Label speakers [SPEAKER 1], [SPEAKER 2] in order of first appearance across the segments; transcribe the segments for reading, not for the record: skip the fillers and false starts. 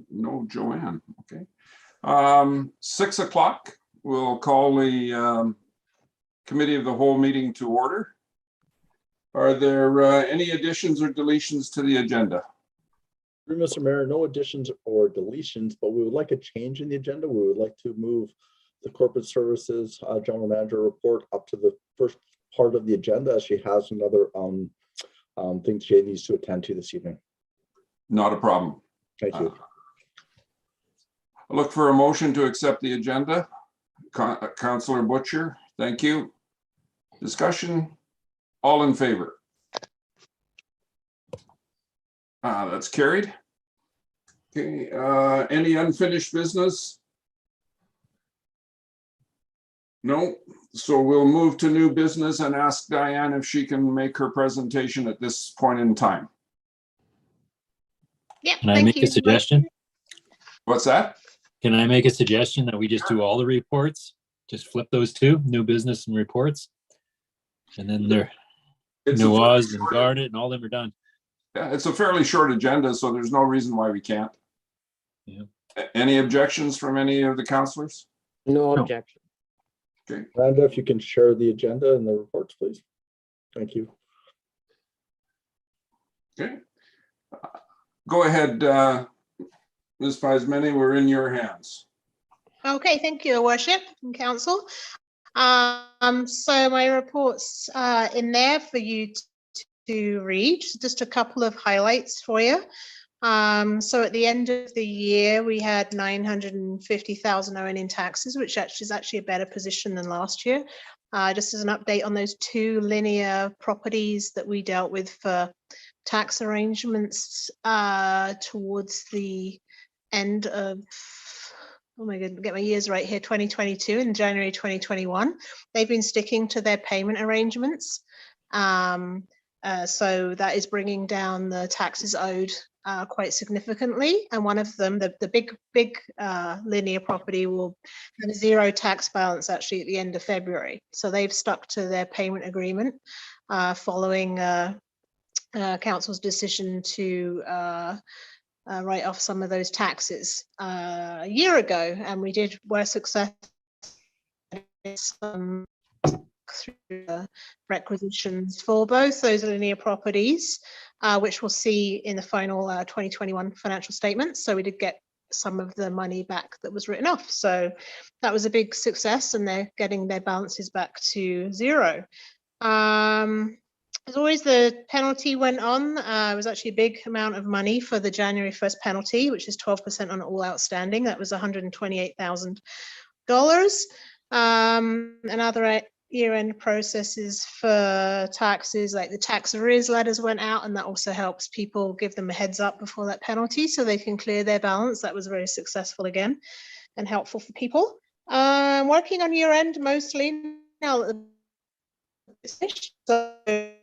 [SPEAKER 1] No, Joanne. Okay. 6 o'clock, we'll call the committee of the whole meeting to order. Are there any additions or deletions to the agenda?
[SPEAKER 2] Mr. Mayor, no additions or deletions, but we would like a change in the agenda. We would like to move the corporate services general manager report up to the first part of the agenda, as she has another thing she needs to attend to this evening.
[SPEAKER 1] Not a problem.
[SPEAKER 2] Thank you.
[SPEAKER 1] I look for a motion to accept the agenda. Councillor Butcher, thank you. Discussion, all in favor? That's carried. Okay, any unfinished business? No, so we'll move to new business and ask Diane if she can make her presentation at this point in time.
[SPEAKER 3] Yeah,
[SPEAKER 4] Can I make a suggestion?
[SPEAKER 1] What's that?
[SPEAKER 4] Can I make a suggestion that we just do all the reports? Just flip those two, new business and reports. And then they're Nawaz and Garnet and all them are done.
[SPEAKER 1] Yeah, it's a fairly short agenda, so there's no reason why we can't.
[SPEAKER 4] Yeah.
[SPEAKER 1] Any objections from any of the councillors?
[SPEAKER 5] No objection.
[SPEAKER 1] Okay.
[SPEAKER 2] Randa, if you can share the agenda and the reports, please. Thank you.
[SPEAKER 1] Okay. Go ahead, Ms. Paismeni, we're in your hands.
[SPEAKER 3] Okay, thank you, Your Worship and Council. So my report's in there for you to read. Just a couple of highlights for you. So at the end of the year, we had 950,000 owing in taxes, which is actually a better position than last year. Just as an update on those two linear properties that we dealt with for tax arrangements towards the end of, oh my God, get my years right here, 2022 and January 2021. They've been sticking to their payment arrangements. So that is bringing down the taxes owed quite significantly. And one of them, the big linear property, will have a zero tax balance actually at the end of February. So they've stuck to their payment agreement following council's decision to write off some of those taxes a year ago, and we were successful through requisitions for both those linear properties, which we'll see in the final 2021 financial statements. So we did get some of the money back that was written off. So that was a big success, and they're getting their balances back to zero. As always, the penalty went on. It was actually a big amount of money for the January 1st penalty, which is 12% on all outstanding. That was $128,000. And other year-end processes for taxes, like the tax arrears letters went out, and that also helps people, give them a heads up before that penalty so they can clear their balance. That was very successful again and helpful for people. Working on year-end mostly now that the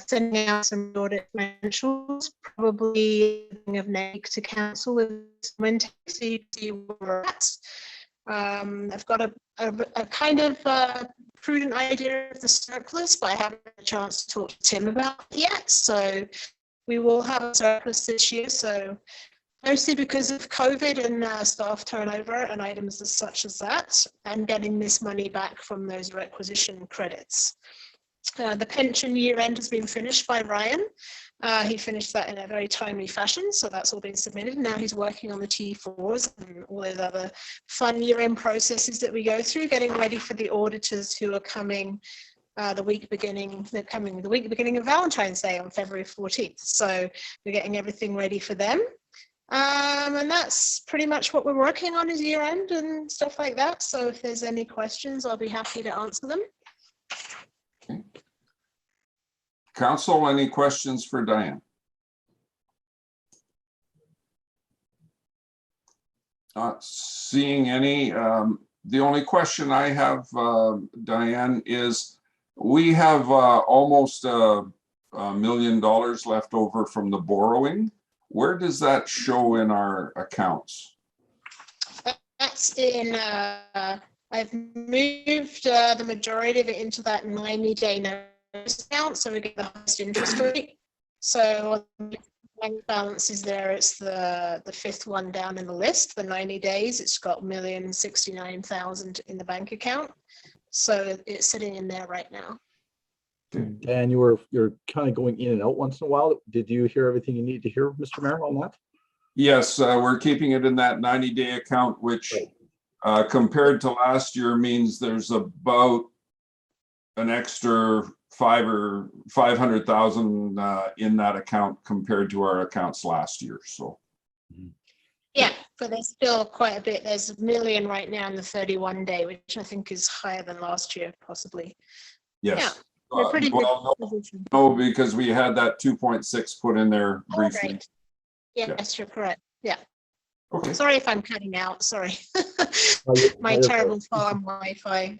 [SPEAKER 3] sending out some audit financials, probably of next to council with some so you see where we're at. I've got a kind of prudent idea of the surplus, but I haven't had a chance to talk to Tim about it yet. So we will have a surplus this year. So mostly because of COVID and staff turnover and items such as that, and getting this money back from those requisition credits. The pension year end has been finished by Ryan. He finished that in a very timely fashion, so that's all been submitted. Now he's working on the T4s and all those other fun year end processes that we go through, getting ready for the auditors who are coming the week beginning of Valentine's Day on February 14th. So we're getting everything ready for them. And that's pretty much what we're working on, is year end and stuff like that. So if there's any questions, I'll be happy to answer them.
[SPEAKER 1] Okay. Council, any questions for Diane? Not seeing any. The only question I have, Diane, is we have almost $1 million left over from the borrowing. Where does that show in our accounts?
[SPEAKER 3] That's in, I've moved the majority of it into that 90-day notice account, so we get the highest interest rate. So bank balance is there. It's the fifth one down in the list, the 90 days. It's got $1,069,000 in the bank account. So it's sitting in there right now.
[SPEAKER 2] Dan, you're kind of going in and out once in a while. Did you hear everything you need to hear, Mr. Mayor, on that?
[SPEAKER 1] Yes, we're keeping it in that 90-day account, which compared to last year means there's about an extra $500,000 in that account compared to our accounts last year. So
[SPEAKER 3] Yeah, but there's still quite a bit. There's $1 million right now in the 31-day, which I think is higher than last year, possibly.
[SPEAKER 1] yes.
[SPEAKER 3] Yeah, we're pretty
[SPEAKER 1] well,
[SPEAKER 3] good position.
[SPEAKER 1] no, because we had that 2.6 put in there briefly.
[SPEAKER 3] Right. Yes, you're correct. Yeah.
[SPEAKER 1] Okay.
[SPEAKER 3] Sorry if I'm cutting out. Sorry. My terrible farm Wi-Fi.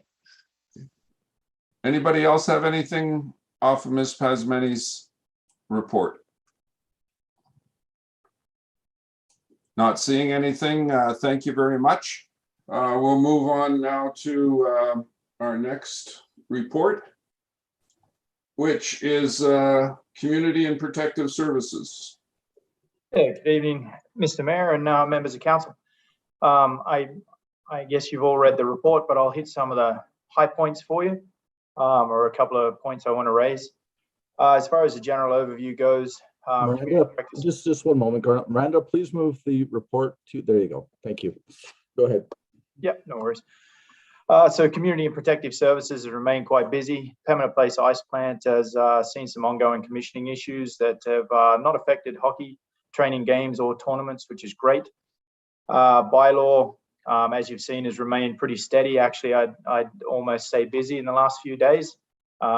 [SPEAKER 1] Anybody else have anything off of Ms. Pasmeni's report? Not seeing anything. Thank you very much. We'll move on now to our next report, which is Community and Protective Services.
[SPEAKER 5] Yeah, good evening, Mr. Mayor and members of council. I guess you've all read the report, but I'll hit some of the high points for you, or a couple of points I want to raise. As far as the general overview goes,
[SPEAKER 2] Miranda, just one moment. Miranda, please move the report to, there you go. Thank you. Go ahead.
[SPEAKER 5] Yep, no worries. So Community and Protective Services have remained quite busy. Pembina Place Ice Plant has seen some ongoing commissioning issues that have not affected hockey training games or tournaments, which is great. Bylaw, as you've seen, has remained pretty steady. Actually, I'd almost say busy in the last few days,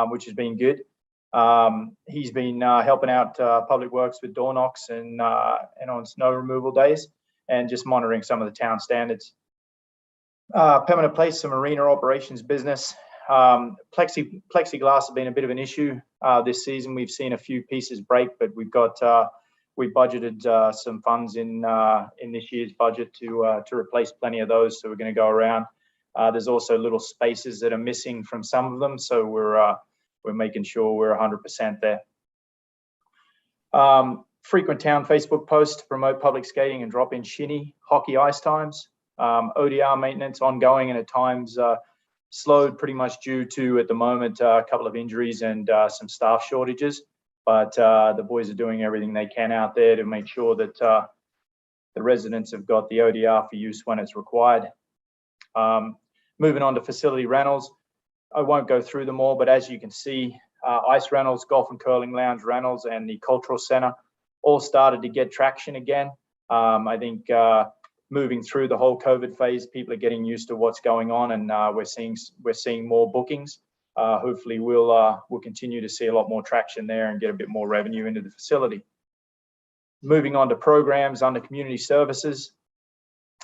[SPEAKER 5] which has been good. He's been helping out Public Works with door knocks and on snow removal days, and just monitoring some of the town standards. Pembina Place, some arena operations business. Plexiglass has been a bit of an issue this season. We've seen a few pieces break, but we budgeted some funds in this year's budget to replace plenty of those. So we're going to go around. There's also little spaces that are missing from some of them, so we're making sure we're 100% there. Frequent town Facebook posts to promote public skating and drop-in shinny hockey ice times. ODR maintenance ongoing and at times slowed pretty much due to, at the moment, a couple of injuries and some staff shortages. But the boys are doing everything they can out there to make sure that the residents have got the ODR for use when it's required. Moving on to facility rentals. I won't go through them all, but as you can see, ice rentals, golf and curling lounge rentals, and the cultural center all started to get traction again. I think moving through the whole COVID phase, people are getting used to what's going on, and we're seeing more bookings. Hopefully, we'll continue to see a lot more traction there and get a bit more revenue into the facility. Moving on to programs under community services.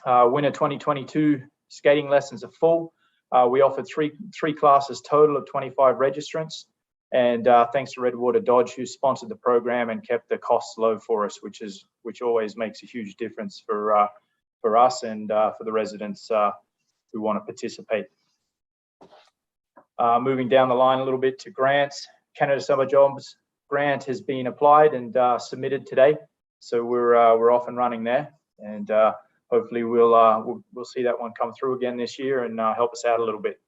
[SPEAKER 5] Winter 2022 skating lessons are full. We offered three classes total of 25 registrants, and thanks to Redwater Dodge, who sponsored the program and kept the costs low for us, which always makes a huge difference for us and for the residents who want to participate. Moving down the line a little bit to grants. Canada Summer Jobs grant has been applied and submitted today, so we're off and running there, and hopefully we'll see that one come through again this year and help us out a little bit.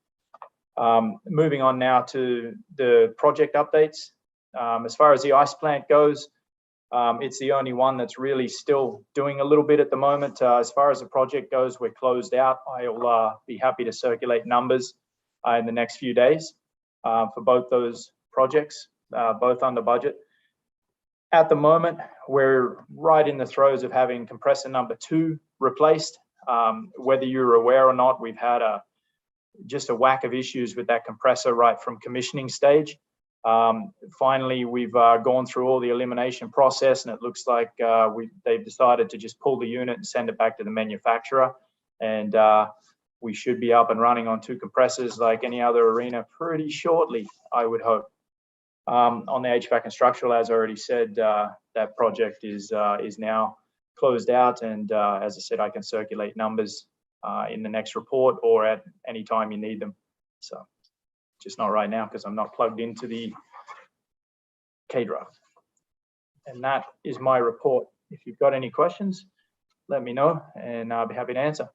[SPEAKER 5] Moving on now to the project updates. As far as the ice plant goes, it's the only one that's really still doing a little bit at the moment. As far as the project goes, we're closed out. I'll be happy to circulate numbers in the next few days for both those projects, both under budget. At the moment, we're right in the throes of having compressor number 2 replaced. Whether you're aware or not, we've had just a whack of issues with that compressor right from commissioning stage. Finally, we've gone through all the elimination process, and it looks like they've decided to just pull the unit and send it back to the manufacturer. And we should be up and running on 2 compressors like any other arena pretty shortly, I would hope. On the HVAC and structural, as I already said, that project is now closed out. And as I said, I can circulate numbers in the next report or at any time you need them. So just not right now because I'm not plugged into the K-Drive. And that is my report. If you've got any questions, let me know and I'll be happy to answer.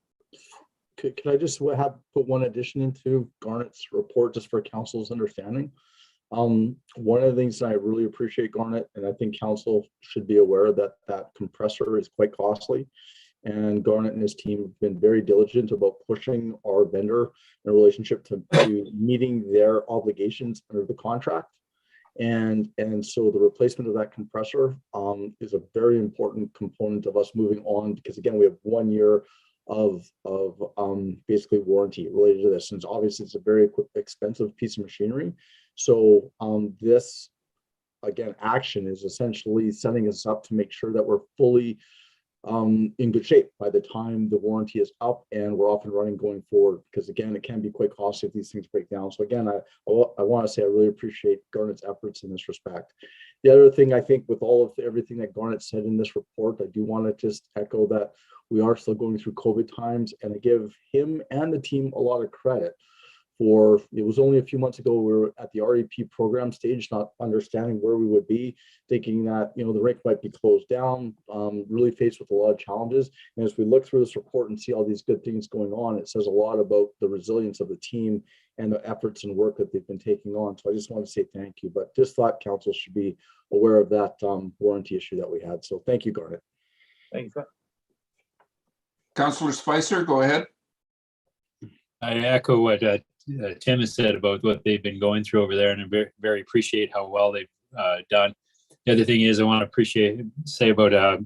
[SPEAKER 2] Can I just put one addition into Garnett's report just for council's understanding? One of the things that I really appreciate, Garnett, and I think council should be aware that that compressor is quite costly. And Garnett and his team have been very diligent about pushing our vendor in relationship to meeting their obligations under the contract. And so the replacement of that compressor is a very important component of us moving on, because again, we have 1 year of basically warranty related to this. And obviously it's a very expensive piece of machinery. So this, again, action is essentially setting us up to make sure that we're fully in good shape by the time the warranty is up and we're off and running going forward, because again, it can be quite costly if these things break down. So again, I want to say I really appreciate Garnett's efforts in this respect. The other thing, I think, with all of everything that Garnett said in this report, I do want to just echo that we are still going through COVID times, and I give him and the team a lot of credit for, it was only a few months ago, we were at the REP program stage, not understanding where we would be, thinking that, the rink might be closed down, really faced with a lot of challenges. And as we look through this report and see all these good things going on, it says a lot about the resilience of the team and the efforts and work that they've been taking on. So I just want to say thank you, but just thought council should be aware of that warranty issue that we had. So thank you, Garnett.
[SPEAKER 5] Thank you.
[SPEAKER 1] Councillor Spicer, go ahead.
[SPEAKER 4] I echo what Tim has said about what they've been going through over there, and I very, very appreciate how well they've done. The other thing is I want to say about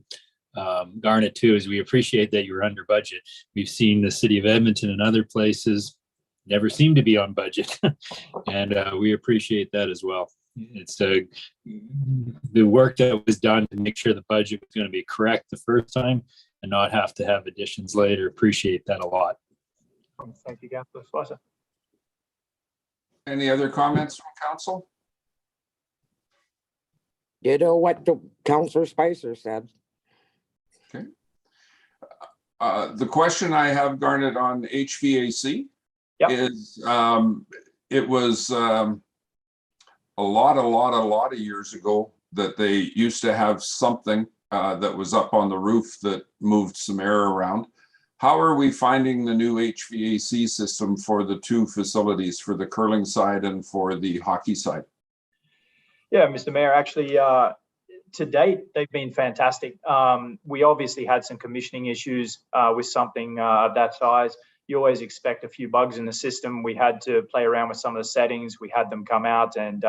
[SPEAKER 4] Garnett too, is we appreciate that you're under budget. We've seen the city of Edmonton and other places never seem to be on budget, and we appreciate that as well. It's the work that was done to make sure the budget was going to be correct the first time and not have to have additions later. Appreciate that a lot.
[SPEAKER 5] Thank you, Councillor Spicer.
[SPEAKER 1] Any other comments from council?
[SPEAKER 6] What the Councillor Spicer said.
[SPEAKER 1] Okay. The question I have, Garnett, on HVAC is it was a lot of years ago that they used to have something that was up on the roof that moved some air around. How are we finding the new HVAC system for the two facilities, for the curling side and for the hockey side?
[SPEAKER 5] Yeah, Mr. Mayor, actually, to date, they've been fantastic. We obviously had some commissioning issues with something of that size. You always expect a few bugs in the system. We had to play around with some of the settings. We had them come out and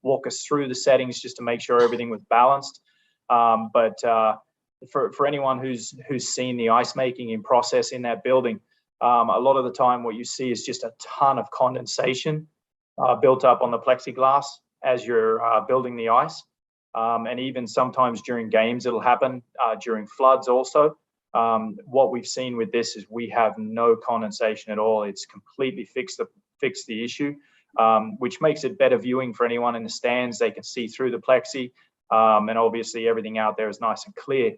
[SPEAKER 5] walk us through the settings just to make sure everything was balanced. For anyone who's seen the ice making in process in that building, a lot of the time what you see is just a ton of condensation built up on the plexiglass as you're building the ice. And even sometimes during games, it'll happen during floods also. What we've seen with this is we have no condensation at all. It's completely fixed the issue, which makes it better viewing for anyone in the stands. They can see through the plexi, and obviously everything out there is nice and clear.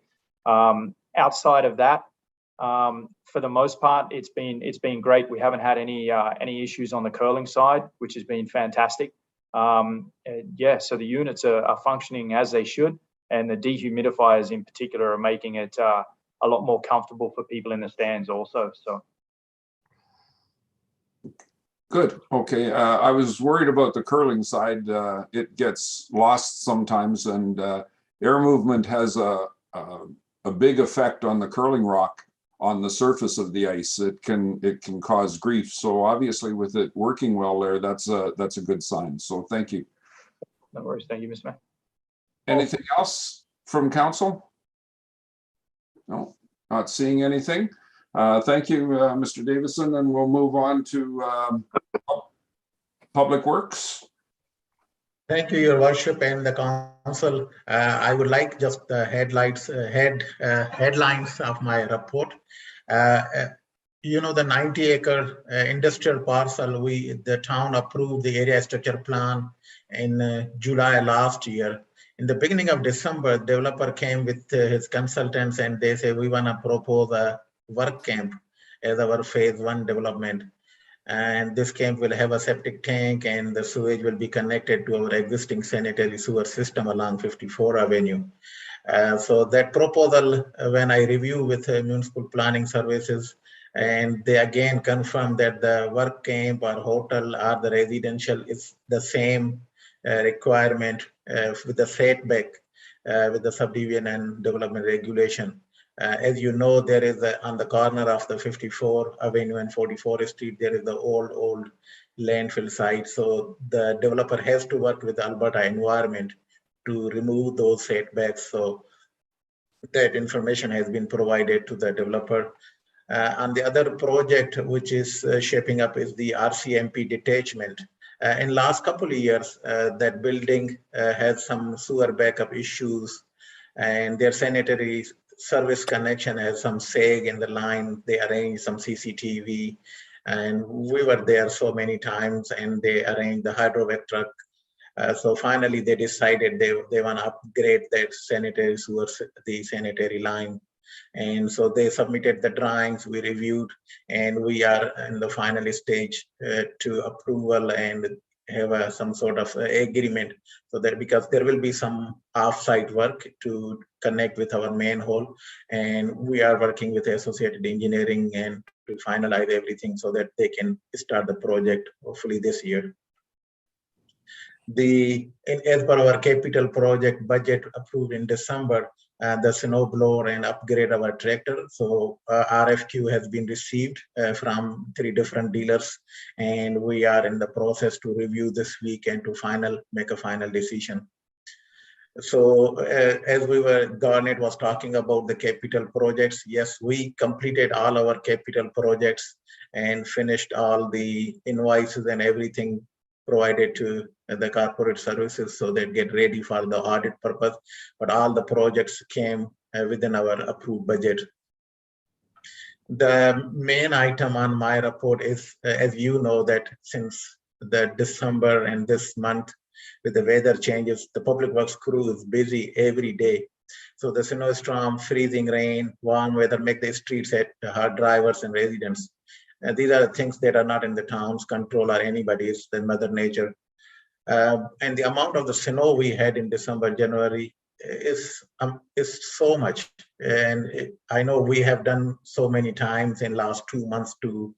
[SPEAKER 5] Outside of that, for the most part, it's been great. We haven't had any issues on the curling side, which has been fantastic. So the units are functioning as they should, and the dehumidifiers in particular are making it a lot more comfortable for people in the stands also. So
[SPEAKER 1] good. Okay. I was worried about the curling side. It gets lost sometimes, and air movement has a big effect on the curling rock on the surface of the ice. It can cause grief. So obviously with it working well there, that's a good sign. So thank you.
[SPEAKER 5] No worries. Thank you, Mr. Mayor.
[SPEAKER 1] Anything else from council? No, not seeing anything. Thank you, Mr. Davison, and we'll move on to Public Works.
[SPEAKER 7] Thank you, Your Worship and the Council. I would like just the headlines of my report. The 90-acre industrial parcel, the town approved the area structure plan in July last year. In the beginning of December, developer came with his consultants and they say, we want to propose a work camp as our phase 1 development. And this camp will have a septic tank and the sewage will be connected to our existing sanitary sewer system along 54 Avenue. So that proposal, when I review with municipal planning services, and they again confirm that the work camp or hotel or the residential is the same requirement with the setback with the subdivision and development regulation. As you know, there is on the corner of the 54 Avenue and 44th Street, there is the old landfill site. So the developer has to work with Alberta Environment to remove those setbacks. So that information has been provided to the developer. And the other project which is shaping up is the RCMP detachment. In last couple of years, that building has some sewer backup issues and their sanitary service connection has some sag in the line. They arranged some CCTV and we were there so many times and they arranged the hydrovac truck. So finally they decided they want to upgrade that sanitary sewer, the sanitary line. And so they submitted the drawings, we reviewed, and we are in the final stage to approval and have some sort of agreement. So that because there will be some off-site work to connect with our manhole, and we are working with Associated Engineering and to finalize everything so that they can start the project hopefully this year. As per our capital project budget approved in December, the snow blower and upgrade our tractor. So RFQ has been received from 3 different dealers, and we are in the process to review this week and to make a final decision. So as Garnet was talking about the capital projects, yes, we completed all our capital projects and finished all the invoices and everything provided to the corporate services so they get ready for the audit purpose, but all the projects came within our approved budget. The main item on my report is, as you know, that since the December and this month with the weather changes, the public works crew is busy every day. So the snowstorm, freezing rain, warm weather make the streets at hard drivers and residents. These are things that are not in the town's control or anybody's, the Mother Nature. And the amount of the snow we had in December, January is so much. And I know we have done so many times in last 2 months to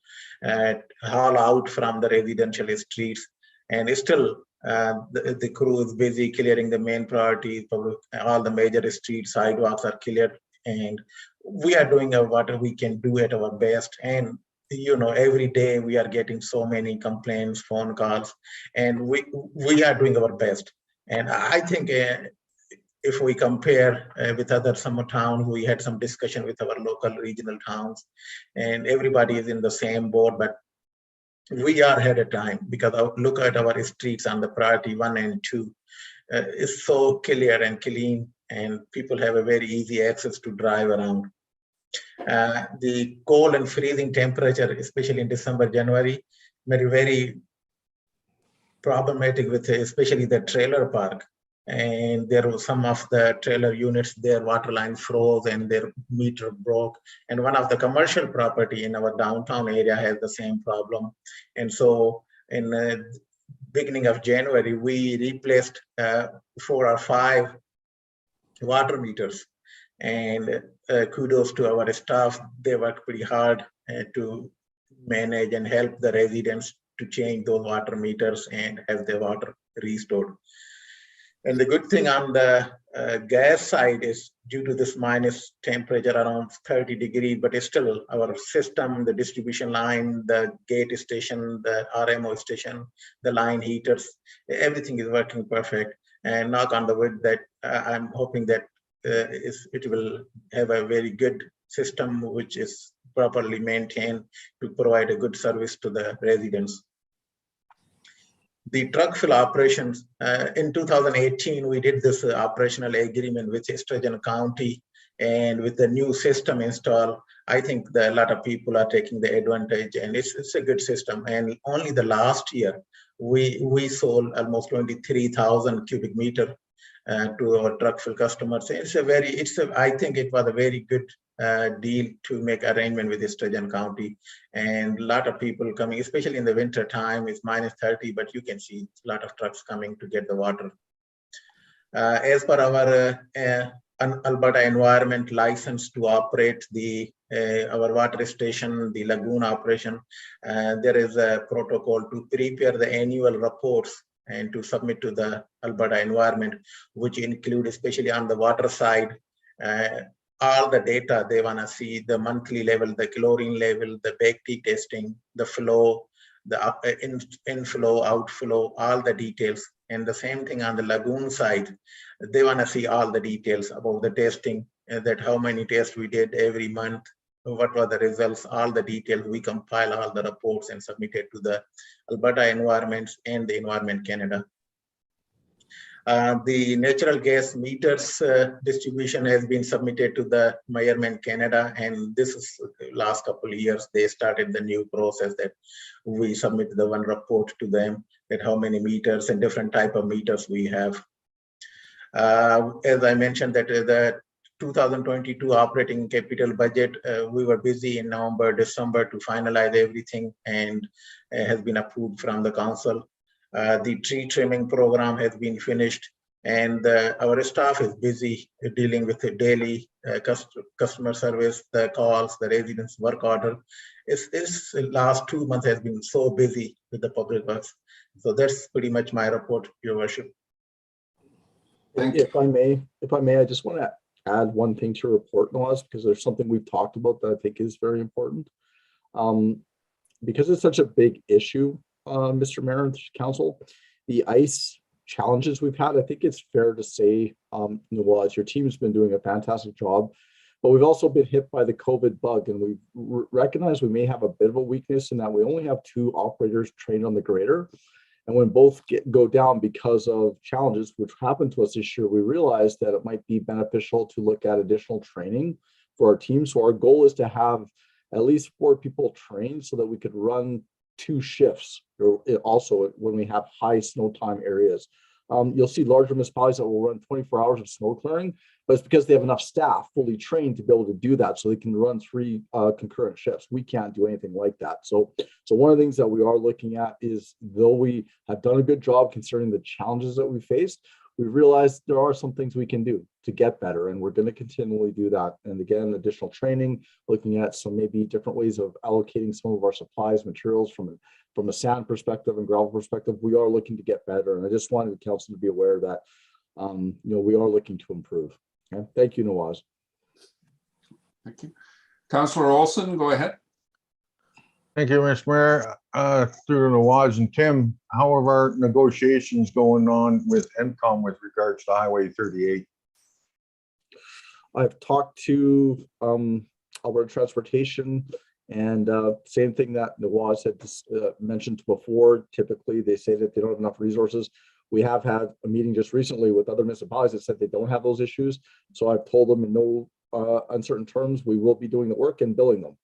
[SPEAKER 7] haul out from the residential streets. And it's still, the crew is busy clearing the main priorities, all the major street sidewalks are cleared. And we are doing what we can do at our best. And you know, every day we are getting so many complaints, phone calls, and we are doing our best. And I think if we compare with other summer towns, we had some discussion with our local regional towns, and everybody is in the same boat, but we are ahead of time because look at our streets on the priority 1 and 2 is so clear and clean, and people have a very easy access to drive around. The cold and freezing temperature, especially in December, January, very problematic with especially the trailer park. And there were some of the trailer units, their water line froze and their meter broke. And one of the commercial property in our downtown area has the same problem. And so in the beginning of January, we replaced 4 or 5 water meters. And kudos to our staff, they worked pretty hard to manage and help the residents to change those water meters and have their water restored. And the good thing on the gas side is due to this minus temperature around 30 degrees, but it's still our system, the distribution line, the gate station, the RMO station, the line heaters, everything is working perfect. And knock on the wood that I'm hoping that it will have a very good system which is properly maintained to provide a good service to the residents. The truck fill operations, in 2018, we did this operational agreement with Sturgeon County, And with the new system installed, I think that a lot of people are taking the advantage, and it's a good system. And only the last year, we sold almost 23,000 cubic meter to our truck fill customers. I think it was a very good deal to make arrangement with Sturgeon County, and a lot of people coming, especially in the winter time. It's -30, but you can see a lot of trucks coming to get the water. As per our Alberta environment license to operate our water station, the lagoon operation, there is a protocol to prepare the annual reports and to submit to the Alberta environment, which include, especially on the water side, all the data they want to see: the monthly level, the chlorine level, the Bacti testing, the flow, the inflow, outflow, all the details. And the same thing on the lagoon side, they want to see all the details about the testing, that how many tests we did every month, what were the results, all the details. We compile all the reports and submit it to the Alberta Environments and the Environment Canada. The natural gas meters distribution has been submitted to the Environment Canada, and this is last couple of years they started the new process that we submit the one report to them, that how many meters and different type of meters we have. As I mentioned, that the 2022 operating capital budget, we were busy in November, December to finalize everything, and has been approved from the council. The tree trimming program has been finished, and our staff is busy dealing with the daily customer service, the calls, the residents' work order. This last 2 months has been so busy with the public works. So that's pretty much my report, Your Worship.
[SPEAKER 1] Thank you.
[SPEAKER 2] If I may, I just want to add one thing to your report, Nawaz, because there's something we've talked about that I think is very important. Because it's such a big issue, Mr. Mayor and Council, the ICE challenges we've had, I think it's fair to say, Nawaz, your team's been doing a fantastic job, but we've also been hit by the COVID bug, and we recognize we may have a bit of a weakness in that we only have 2 operators trained on the grader. And when both go down because of challenges which happened to us this year, we realized that it might be beneficial to look at additional training for our team. So our goal is to have at least 4 people trained so that we could run 2 shifts, or also when we have high snow time areas. You'll see larger municipalities that will run 24 hours of snow clearing, but it's because they have enough staff fully trained to be able to do that, so they can run 3 concurrent shifts. We can't do anything like that. So one of the things that we are looking at is, though we have done a good job concerning the challenges that we faced, we realized there are some things we can do to get better, and we're going to continually do that. And again, additional training, looking at some maybe different ways of allocating some of our supplies, materials from a sand perspective and gravel perspective. We are looking to get better, and I just wanted the council to be aware that we are looking to improve. Okay? Thank you, Nawaz.
[SPEAKER 1] Thank you. Councillor Olson, go ahead.
[SPEAKER 8] Thank you, Mr. Mayor. Through Nawaz and Tim, how are our negotiations going on with ENCOM with regards to Highway 38?
[SPEAKER 2] I've talked to Alberta Transportation, and same thing that Nawaz had mentioned before. Typically, they say that they don't have enough resources. We have had a meeting just recently with other municipalities that said they don't have those issues. So I've told them in no uncertain terms, we will be doing the work and billing them.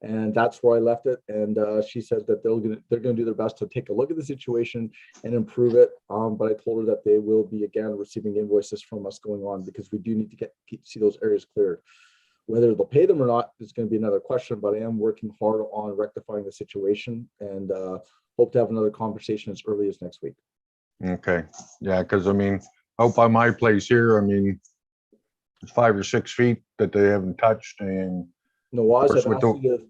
[SPEAKER 2] And that's where I left it. And she said that they're going to do their best to take a look at the situation and improve it. But I told her that they will be again receiving invoices from us going on, because we do need to see those areas cleared. Whether they'll pay them or not is going to be another question, but I am working hard on rectifying the situation, and hope to have another conversation as early as next week.
[SPEAKER 8] Okay, yeah, because I mean, out by my place here, I mean, it's 5 or 6 feet that they haven't touched, and
[SPEAKER 2] Nawaz,
[SPEAKER 8] course,
[SPEAKER 2] I've asked you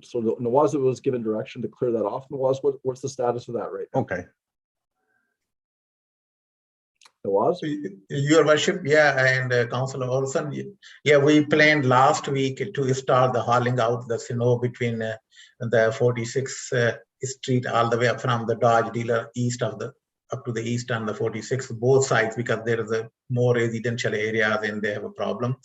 [SPEAKER 2] so Nawaz was given direction to clear that off. Nawaz, what's the status of that right now?
[SPEAKER 8] okay.
[SPEAKER 2] Nawaz?
[SPEAKER 7] Your Worship, yeah, and Councillor Olson, yeah, we planned last week to start the hauling out the snow between the 46th Street all the way up from the Dodge dealer east of the up to the east and the 46th, both sides, because there is a more residential areas and they have a problem.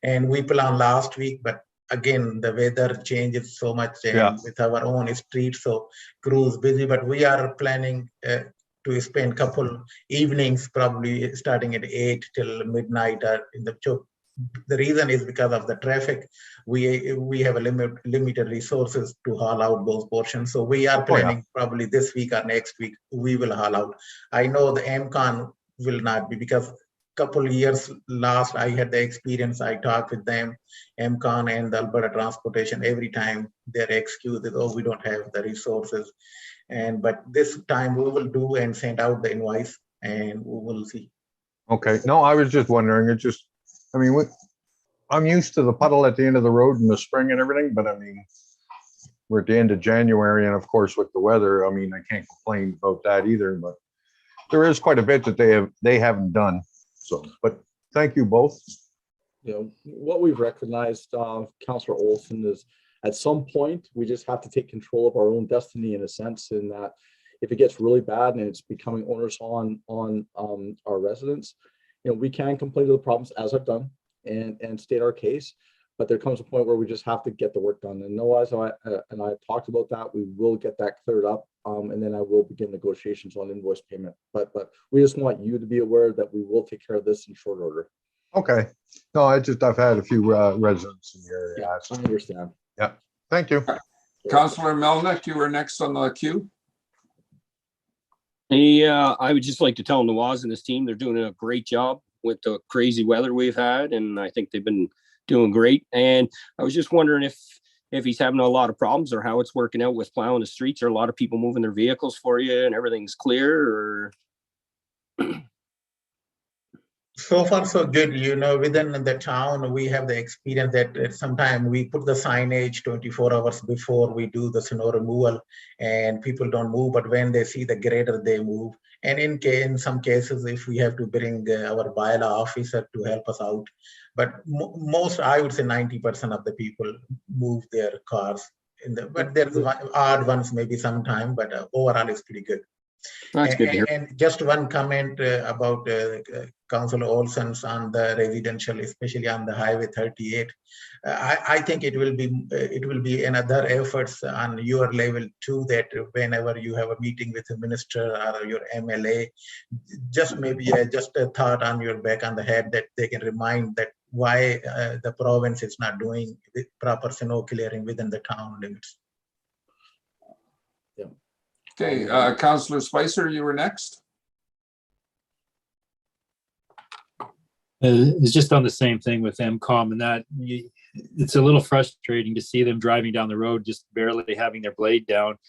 [SPEAKER 7] And we planned last week, but again, the weather changes so much, and with our own street, so crews busy, but we are planning to spend couple evenings, probably starting at 8 till midnight, or in the The reason is because of the traffic. We have a limited resources to haul out those portions. So we are planning probably this week or next week, we will haul out. I know the MCON will not be, because couple years last I had the experience. I talked with them, MCON and the Alberta Transportation. Every time their excuse is, oh, we don't have the resources. But this time we will do and send out the invoice, and we will see.
[SPEAKER 8] Okay, no, I was just wondering, it just, I mean, I'm used to the puddle at the end of the road in the spring and everything, but I mean, we're at the end of January, and of course with the weather, I mean, I can't complain about that either, but there is quite a bit that they haven't done. So, but thank you both.
[SPEAKER 2] You know, what we've recognized, Councillor Olson, is at some point, we just have to take control of our own destiny, in a sense, in that if it gets really bad and it's becoming onerous on our residents, you know, we can complain to the province, as I've done, and state our case. But there comes a point where we just have to get the work done. And Noaz and I have talked about that. We will get that cleared up, and then I will begin negotiations on invoice payment. But we just want you to be aware that we will take care of this in short order.
[SPEAKER 8] Okay. No, I've had a few residents in the area.
[SPEAKER 2] Yeah, I understand.
[SPEAKER 8] Yeah. Thank you.
[SPEAKER 1] Councillor Melnick, you were next on the queue.
[SPEAKER 9] Yeah, I would just like to tell Nawaz and his team they're doing a great job with the crazy weather we've had, and I think they've been doing great. And I was just wondering if he's having a lot of problems or how it's working out with plowing the streets. Are a lot of people moving their vehicles for you and everything's clear, or?
[SPEAKER 7] So far, so good. You know, within the town, we have the experience that sometimes we put the signage 24 hours before we do the snow removal, and people don't move. But when they see the grader, they move. And in some cases, if we have to bring our bylaw officer to help us out, but most, I would say 90% of the people move their cars. But there's odd ones maybe sometime, but overall it's pretty good.
[SPEAKER 9] That's good to hear.
[SPEAKER 7] And just one comment about Councillor Olson's on the residential, especially on the Highway 38. I think it will be another efforts on your level too, that whenever you have a meeting with a minister or your MLA, just maybe just a thought on your back on the head that they can remind that why the province is not doing the proper snow clearing within the town limits.
[SPEAKER 1] Okay, Councillor Spicer, you were next.
[SPEAKER 4] It's just on the same thing with MCOM, and that it's a little frustrating to see them driving down the road, just barely having their blade down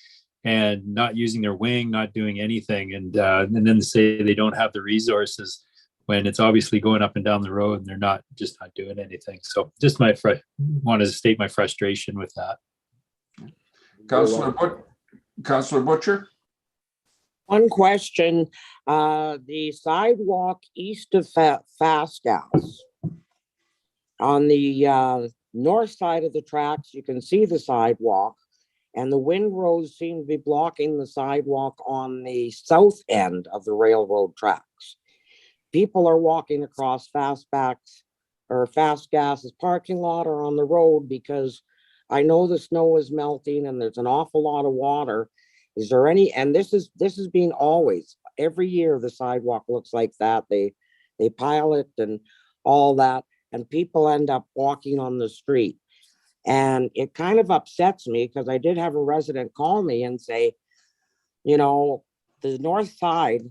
[SPEAKER 4] and not using their wing, not doing anything. And then say they don't have the resources when it's obviously going up and down the road and they're not doing anything. So just wanted to state my frustration with that.
[SPEAKER 1] Councillor Butcher.
[SPEAKER 6] One question, the sidewalk east of Fast Gas. On the north side of the tracks, you can see the sidewalk, and the windrows seem to be blocking the sidewalk on the south end of the railroad tracks. People are walking across Fast Gas's parking lot or on the road because I know the snow is melting and there's an awful lot of water. Is there any, and this is being always, every year the sidewalk looks like that. They pile it and all that, and people end up walking on the street. And it kind of upsets me because I did have a resident call me and say, you know, the north side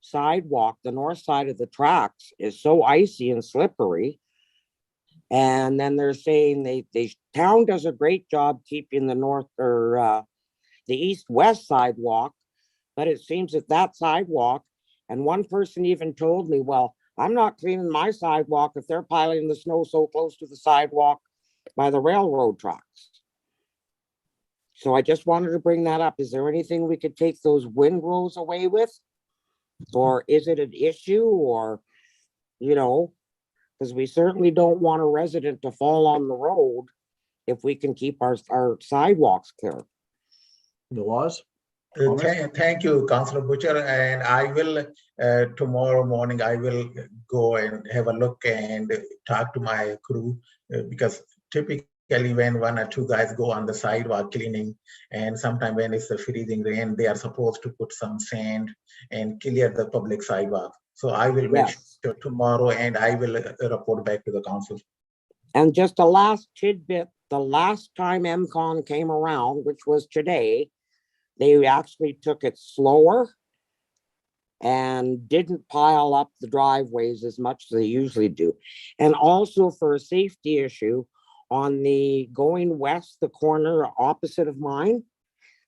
[SPEAKER 6] sidewalk, the north side of the tracks is so icy and slippery. And then they're saying the town does a great job keeping the north or the east-west sidewalk, but it seems that sidewalk, and one person even told me, well, I'm not cleaning my sidewalk if they're piling the snow so close to the sidewalk by the railroad tracks. So I just wanted to bring that up. Is there anything we could take those windrows away with? Or is it an issue, or, you know, because we certainly don't want a resident to fall on the road if we can keep our sidewalks clear.
[SPEAKER 2] Nawaz?
[SPEAKER 7] Thank you, Councillor Butcher. And I will, tomorrow morning, I will go and have a look and talk to my crew, because typically when one or two guys go on the sidewalk cleaning, and sometimes when it's the freezing rain, they are supposed to put some sand and clear the public sidewalk. So I will make
[SPEAKER 6] Yes.
[SPEAKER 7] sure tomorrow and I will report back to the council.
[SPEAKER 6] And just a last tidbit, the last time MCON came around, which was today, they actually took it slower and didn't pile up the driveways as much as they usually do. And also for a safety issue, on the going west, the corner opposite of mine,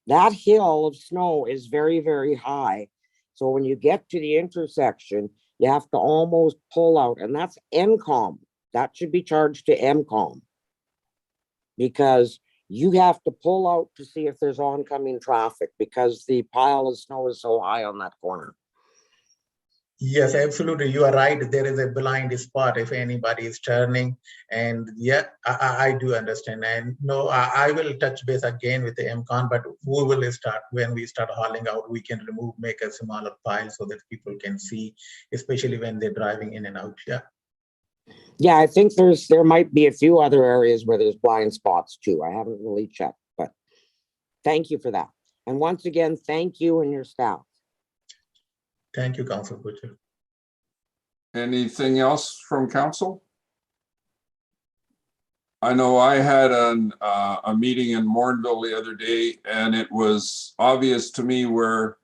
[SPEAKER 6] that hill of snow is very, very high. So when you get to the intersection, you have to almost pull out, and that's MCOM. That should be charged to MCOM. Because you have to pull out to see if there's oncoming traffic because the pile of snow is so high on that corner.
[SPEAKER 7] Yes, absolutely. You are right. There is a blind spot if anybody is turning. And yeah, I do understand. And no, I will touch base again with the MCON, but we will start when we start hauling out, we can remove, make a smaller pile so that people can see, especially when they're driving in and out. Yeah.
[SPEAKER 6] Yeah, I think there might be a few other areas where there's blind spots too. I haven't really checked, but thank you for that. And once again, thank you and your staff.
[SPEAKER 7] Thank you, Council Butcher.
[SPEAKER 1] Anything else from council? I know I had a meeting in Morinville the other day, and it was obvious to me where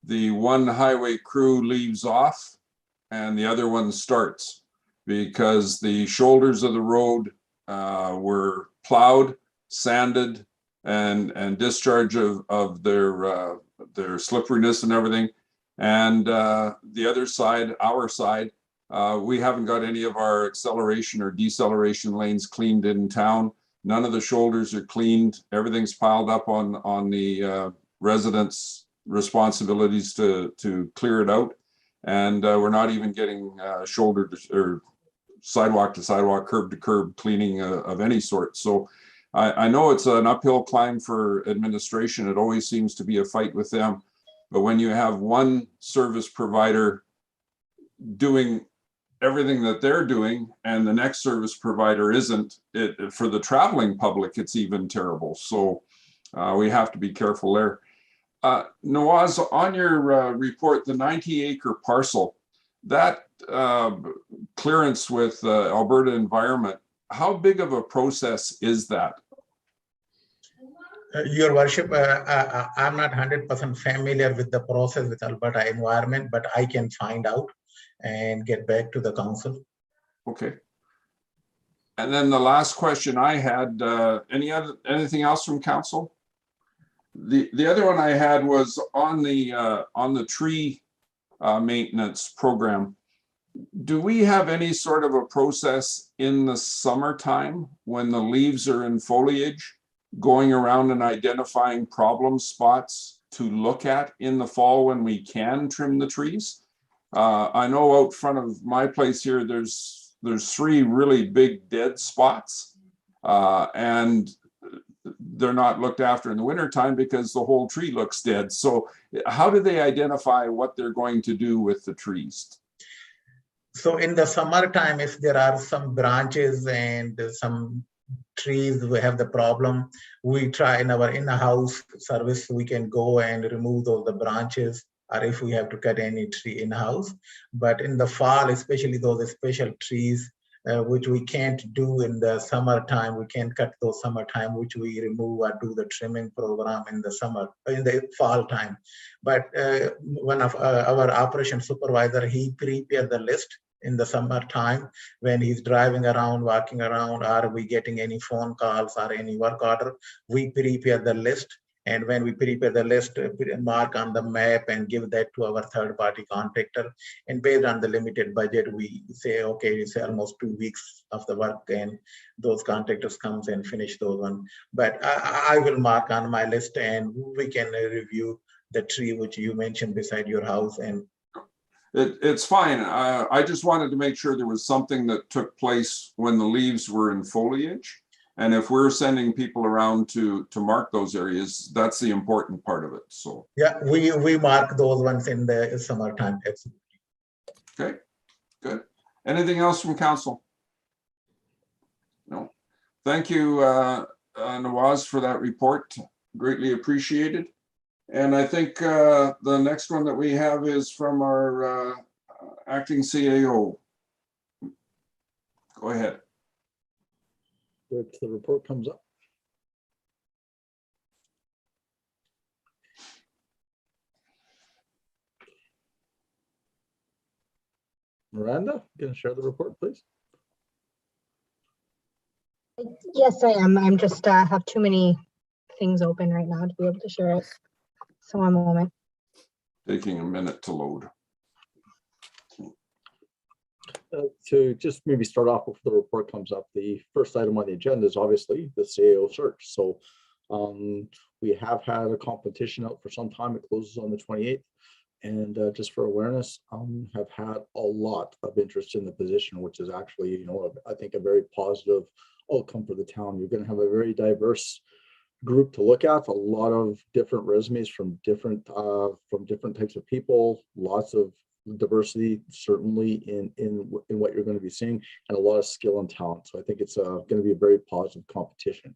[SPEAKER 1] the one highway crew leaves off and the other one starts, because the shoulders of the road were plowed, sanded, and discharge of their slipperiness and everything. And the other side, our side, we haven't got any of our acceleration or deceleration lanes cleaned in town. None of the shoulders are cleaned. Everything's piled up on the residents' responsibilities to clear it out. And we're not even getting shoulder or sidewalk to sidewalk, curb to curb cleaning of any sort. So I know it's an uphill climb for administration. It always seems to be a fight with them. But when you have one service provider doing everything that they're doing and the next service provider isn't, for the traveling public, it's even terrible. So we have to be careful there. Nawaz, on your report, the 90-acre parcel, that clearance with Alberta Environment, how big of a process is that?
[SPEAKER 7] Your Worship, I'm not 100% familiar with the process with Alberta Environment, but I can find out and get back to the council.
[SPEAKER 1] Okay. And then the last question I had, anything else from council? The other one I had was on the tree maintenance program. Do we have any sort of a process in the summertime when the leaves are in foliage, going around and identifying problem spots to look at in the fall when we can trim the trees? I know out front of my place here, there's 3 really big dead spots, and they're not looked after in the wintertime because the whole tree looks dead. So how do they identify what they're going to do with the trees?
[SPEAKER 7] So in the summertime, if there are some branches and some trees we have the problem, we try in our in-house service, we can go and remove all the branches, or if we have to cut any tree in-house. But in the fall, especially those special trees, which we can't do in the summertime, we can't cut those summertime, which we remove or do the trimming program in the fall time. But one of our operation supervisor, he prepared the list in the summertime when he's driving around, walking around, are we getting any phone calls or any work order, we prepare the list. And when we prepare the list, mark on the map and give that to our third-party contractor. And based on the limited budget, we say, okay, it's almost 2 weeks of the work, and those contractors comes and finish those one. But I will mark on my list, and we can review the tree which you mentioned beside your house. And
[SPEAKER 1] it's fine. I just wanted to make sure there was something that took place when the leaves were in foliage. And if we're sending people around to mark those areas, that's the important part of it. So
[SPEAKER 7] yeah, we mark those ones in the summertime. Absolutely.
[SPEAKER 1] Okay, good. Anything else from council? No. Thank you, Nawaz, for that report. Greatly appreciated. And I think the next one that we have is from our Acting CAO. Go ahead.
[SPEAKER 2] Wait till the report comes up. Miranda, can you share the report, please?
[SPEAKER 10] Yes, I am. I'm just have too many things open right now to be able to share it. So one moment.
[SPEAKER 1] Taking a minute to load.
[SPEAKER 2] To just maybe start off before the report comes up, the first item on the agenda is obviously the CAO search. So we have had a competition out for some time. It closes on the 28th. And just for awareness, have had a lot of interest in the position, which is actually, you know, I think a very positive outcome for the town. You're going to have a very diverse group to look at, a lot of different resumes from different types of people, lots of diversity, certainly in what you're going to be seeing, and a lot of skill and talent. So I think it's going to be a very positive competition.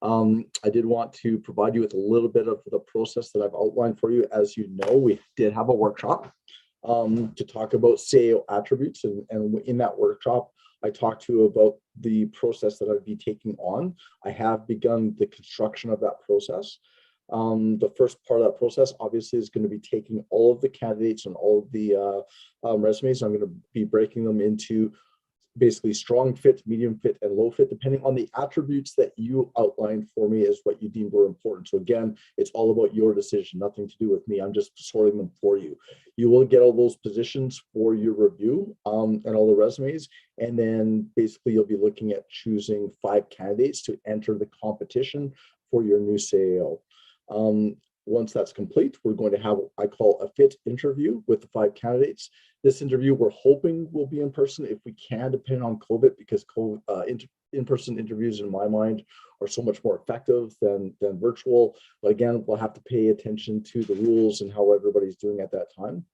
[SPEAKER 2] I did want to provide you with a little bit of the process that I've outlined for you. As you know, we did have a workshop to talk about CAO attributes. And in that workshop, I talked to you about the process that I'd be taking on. I have begun the construction of that process. The first part of that process, obviously, is going to be taking all of the candidates and all of the resumes. I'm going to be breaking them into basically strong fit, medium fit, and low fit, depending on the attributes that you outlined for me as what you deem were important. So again, it's all about your decision, nothing to do with me. I'm just sorting them for you. You will get all those positions for your review and all the resumes. And then basically you'll be looking at choosing 5 candidates to enter the competition for your new CAO. Once that's complete, we're going to have what I call a fit interview with the 5 candidates. This interview we're hoping will be in person if we can, depending on COVID, because in-person interviews in my mind are so much more effective than virtual. But again, we'll have to pay attention to the rules and how everybody's doing at that time.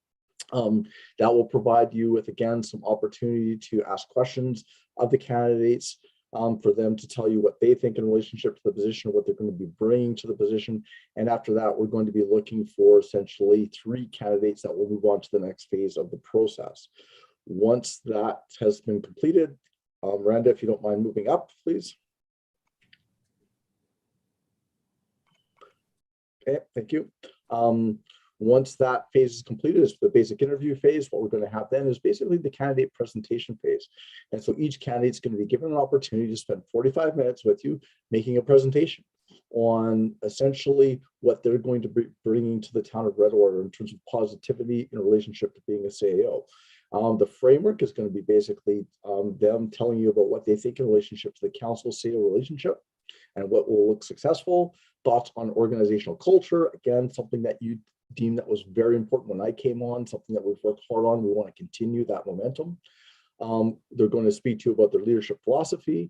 [SPEAKER 2] That will provide you with, again, some opportunity to ask questions of the candidates, for them to tell you what they think in relationship to the position, what they're going to be bringing to the position. And after that, we're going to be looking for essentially 3 candidates that will move on to the next phase of the process. Once that has been completed, Miranda, if you don't mind moving up, please. Okay, thank you. Once that phase is completed, it's the basic interview phase. What we're going to have then is basically the candidate presentation phase. And so each candidate is going to be given an opportunity to spend 45 minutes with you making a presentation on essentially what they're going to be bringing to the town of Redwater in terms of positivity in relationship to being a CAO. The framework is going to be basically them telling you about what they think in relationship to the council-CAO relationship and what will look successful, thoughts on organizational culture, again, something that you deem that was very important when I came on, something that we've worked hard on. We want to continue that momentum. They're going to speak to you about their leadership philosophy.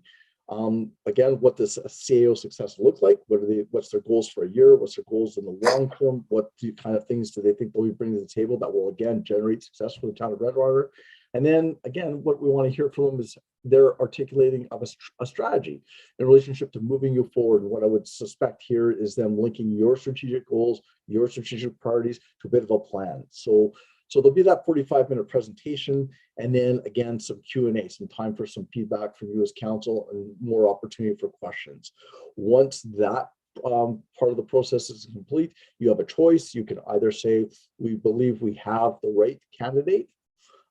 [SPEAKER 2] Again, what does a CAO success look like? What's their goals for a year? What's their goals in the long term? What kind of things do they think they'll be bringing to the table that will, again, generate success for the town of Redwater? And then, again, what we want to hear from them is their articulating of a strategy in relationship to moving you forward. And what I would suspect here is them linking your strategic goals, your strategic priorities to a bit of a plan. So there'll be that 45-minute presentation, and then again, some Q&A, some time for some feedback from you as council and more opportunity for questions. Once that part of the process is complete, you have a choice. You can either say, we believe we have the right candidate,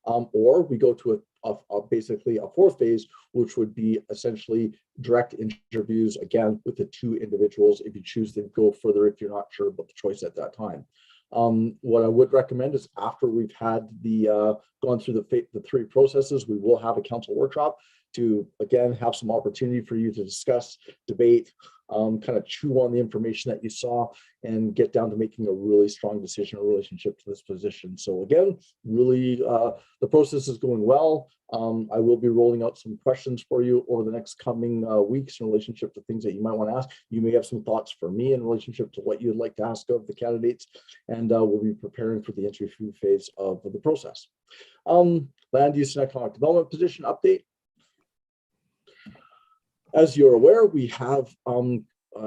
[SPEAKER 2] or we go to basically a 4th phase, which would be essentially direct interviews, again, with the 2 individuals if you choose to go further, if you're not sure about the choice at that time. What I would recommend is after we've had gone through the 3 processes, we will have a council workshop to, again, have some opportunity for you to discuss, debate, kind of chew on the information that you saw and get down to making a really strong decision in relationship to this position. So again, really, the process is going well. I will be rolling out some questions for you over the next coming weeks in relationship to things that you might want to ask. You may have some thoughts for me in relationship to what you'd like to ask of the candidates, and we'll be preparing for the interview phase of the process. Land use and economic development position update. As you're aware, we have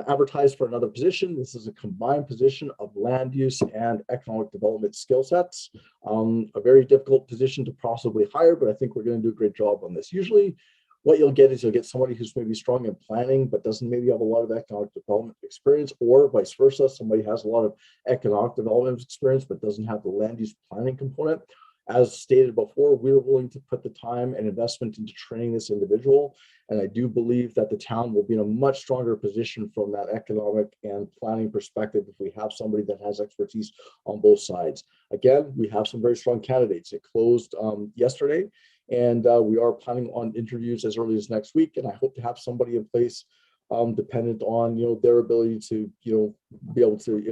[SPEAKER 2] advertised for another position. This is a combined position of land use and economic development skill sets. A very difficult position to possibly hire, but I think we're going to do a great job on this. Usually what you'll get is you'll get somebody who's maybe strong in planning, but doesn't maybe have a lot of economic development experience, or vice versa. Somebody has a lot of economic development experience, but doesn't have the land use planning component. As stated before, we're willing to put the time and investment into training this individual. And I do believe that the town will be in a much stronger position from that economic and planning perspective if we have somebody that has expertise on both sides. Again, we have some very strong candidates. It closed yesterday, and we are planning on interviews as early as next week. And I hope to have somebody in place dependent on their ability to be able to,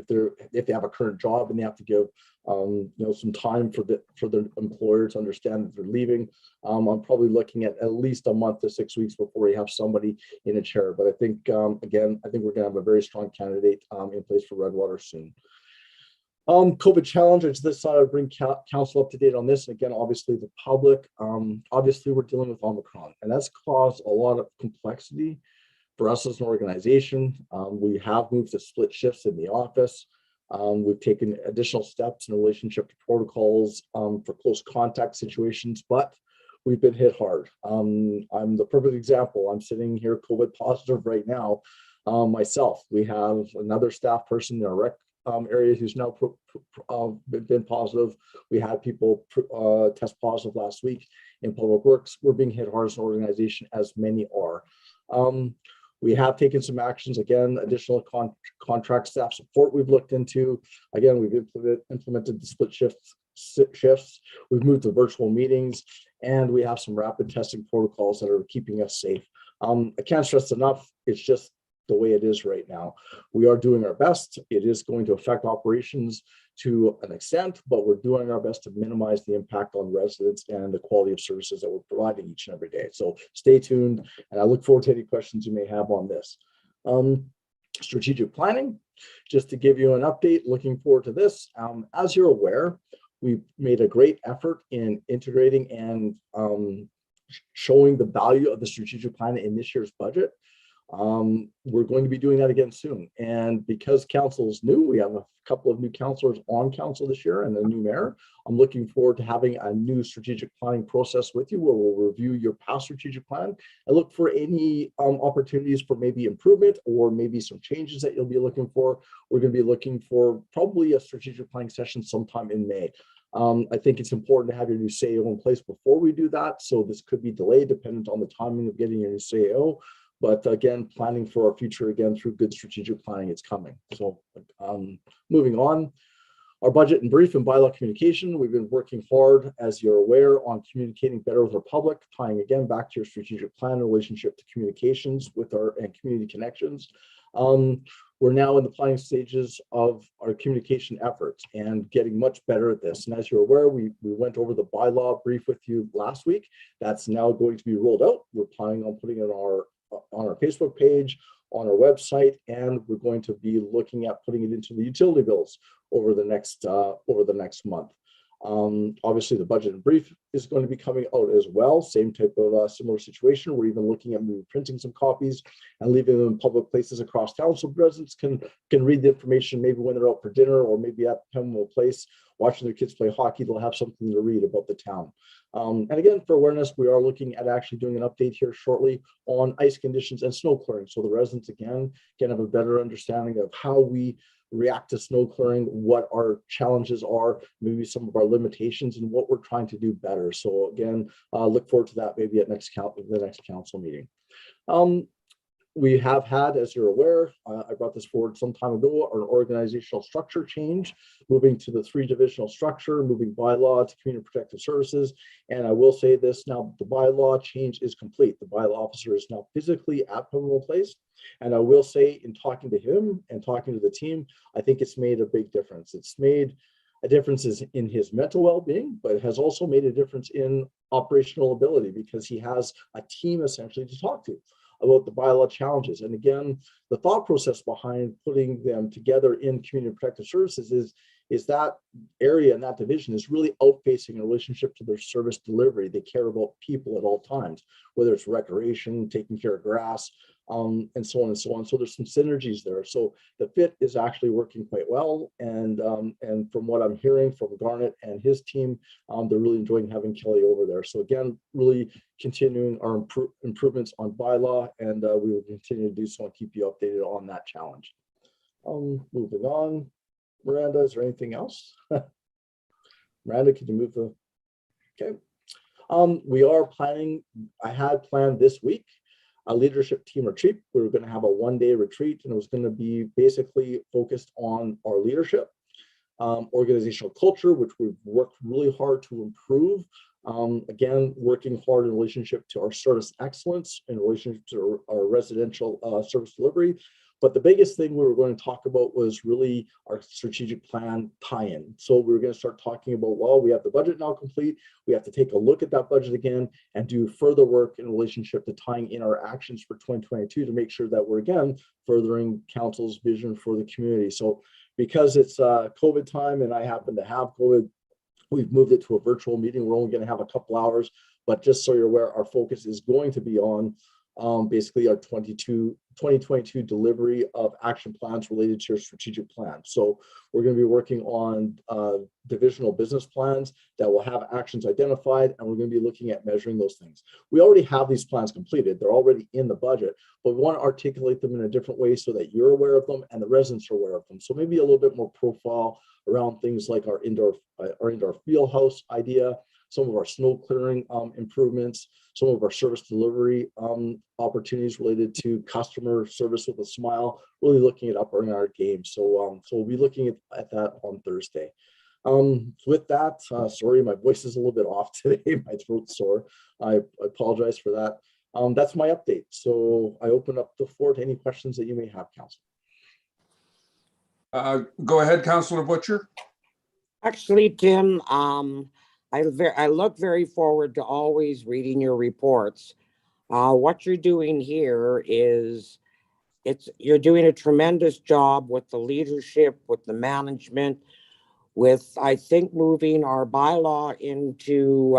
[SPEAKER 2] if they have a current job and they have to give some time for the employer to understand that they're leaving. I'm probably looking at least a month to 6 weeks before we have somebody in a chair. But I think again, I think we're going to have a very strong candidate in place for Redwater soon. COVID challenge. I just thought I'd bring council up to date on this. Again, obviously the public. Obviously, we're dealing with Omicron, and that's caused a lot of complexity for us as an organization. We have moved to split shifts in the office. We've taken additional steps in relationship to protocols for close contact situations, but we've been hit hard. I'm the perfect example. I'm sitting here COVID positive right now myself. We have another staff person in our rec area who's now been positive. We had people test positive last week in Public Works. We're being hit hard as an organization, as many are. We have taken some actions, again, additional contract staff support we've looked into. Again, we've implemented the split shifts. We've moved to virtual meetings, and we have some rapid testing protocols that are keeping us safe. I can't stress enough, it's just the way it is right now. We are doing our best. It is going to affect operations to an extent, but we're doing our best to minimize the impact on residents and the quality of services that we're providing each and every day. So stay tuned, and I look forward to any questions you may have on this. Strategic planning, just to give you an update, looking forward to this. As you're aware, we've made a great effort in integrating and showing the value of the strategic plan in this year's budget. We're going to be doing that again soon. And because council is new, we have a couple of new councilors on council this year and a new mayor. I'm looking forward to having a new strategic planning process with you, where we'll review your past strategic plan and look for any opportunities for maybe improvement or maybe some changes that you'll be looking for. We're going to be looking for probably a strategic planning session sometime in May. I think it's important to have your new CAO in place before we do that. So this could be delayed dependent on the timing of getting your new CAO. But again, planning for our future again through good strategic planning, it's coming. So moving on, our budget and brief and bylaw communication. We've been working hard, as you're aware, on communicating better with our public, tying again back to your strategic plan in relationship to communications with our and community connections. We're now in the planning stages of our communication efforts and getting much better at this. And as you're aware, we went over the bylaw brief with you last week. That's now going to be rolled out. We're planning on putting it on our Facebook page, on our website, and we're going to be looking at putting it into the utility bills over the next month. Obviously, the budget and brief is going to be coming out as well. Same type of similar situation. We're even looking at maybe printing some copies and leaving them in public places across town so residents can read the information maybe when they're out for dinner or maybe at Pembroke Place watching their kids play hockey. They'll have something to read about the town. And again, for awareness, we are looking at actually doing an update here shortly on ice conditions and snow clearing. So the residents again can have a better understanding of how we react to snow clearing, what our challenges are, maybe some of our limitations, and what we're trying to do better. So again, look forward to that maybe at the next council meeting. We have had, as you're aware, I brought this forward some time ago, our organizational structure change, moving to the 3-divisional structure, moving bylaw to community protective services. And I will say this now, the bylaw change is complete. The bylaw officer is now physically at Pembroke Place. And I will say, in talking to him and talking to the team, I think it's made a big difference. It's made a difference in his mental well-being, but it has also made a difference in operational ability because he has a team essentially to talk to about the bylaw challenges. And again, the thought process behind putting them together in community protective services is that area and that division is really outpacing in relationship to their service delivery. They care about people at all times, whether it's recreation, taking care of grass, and so on and so on. So there's some synergies there. So the fit is actually working quite well. And from what I'm hearing from Garnet and his team, they're really enjoying having Kelly over there. So again, really continuing our improvements on bylaw, and we will continue to do so and keep you updated on that challenge. Moving on, Miranda, is there anything else? Miranda, can you move the, okay. We are planning, I had planned this week, a leadership team retreat. We were going to have a one-day retreat, and it was going to be basically focused on our leadership, organizational culture, which we've worked really hard to improve. Again, working hard in relationship to our service excellence, in relationship to our residential service delivery. But the biggest thing we were going to talk about was really our strategic plan tie-in. So we were going to start talking about, well, we have the budget now complete. We have to take a look at that budget again and do further work in relationship to tying in our actions for 2022 to make sure that we're, again, furthering council's vision for the community. So because it's COVID time and I happen to have COVID, we've moved it to a virtual meeting. We're only going to have a couple hours, but just so you're aware, our focus is going to be on basically our 2022 delivery of action plans related to your strategic plan. So we're going to be working on divisional business plans that will have actions identified, and we're going to be looking at measuring those things. We already have these plans completed. They're already in the budget, but we want to articulate them in a different way so that you're aware of them and the residents are aware of them. So maybe a little bit more profile around things like our indoor field house idea, some of our snow clearing improvements, some of our service delivery opportunities related to customer service with a smile, really looking at upping our game. So we'll be looking at that on Thursday. With that, sorry, my voice is a little bit off today. My throat's sore. I apologize for that. That's my update. So I open up the floor to any questions that you may have, Council.
[SPEAKER 1] Go ahead, Councillor Butcher.
[SPEAKER 6] Actually, Tim, I look very forward to always reading your reports. What you're doing here is you're doing a tremendous job with the leadership, with the management, with, I think, moving our bylaw into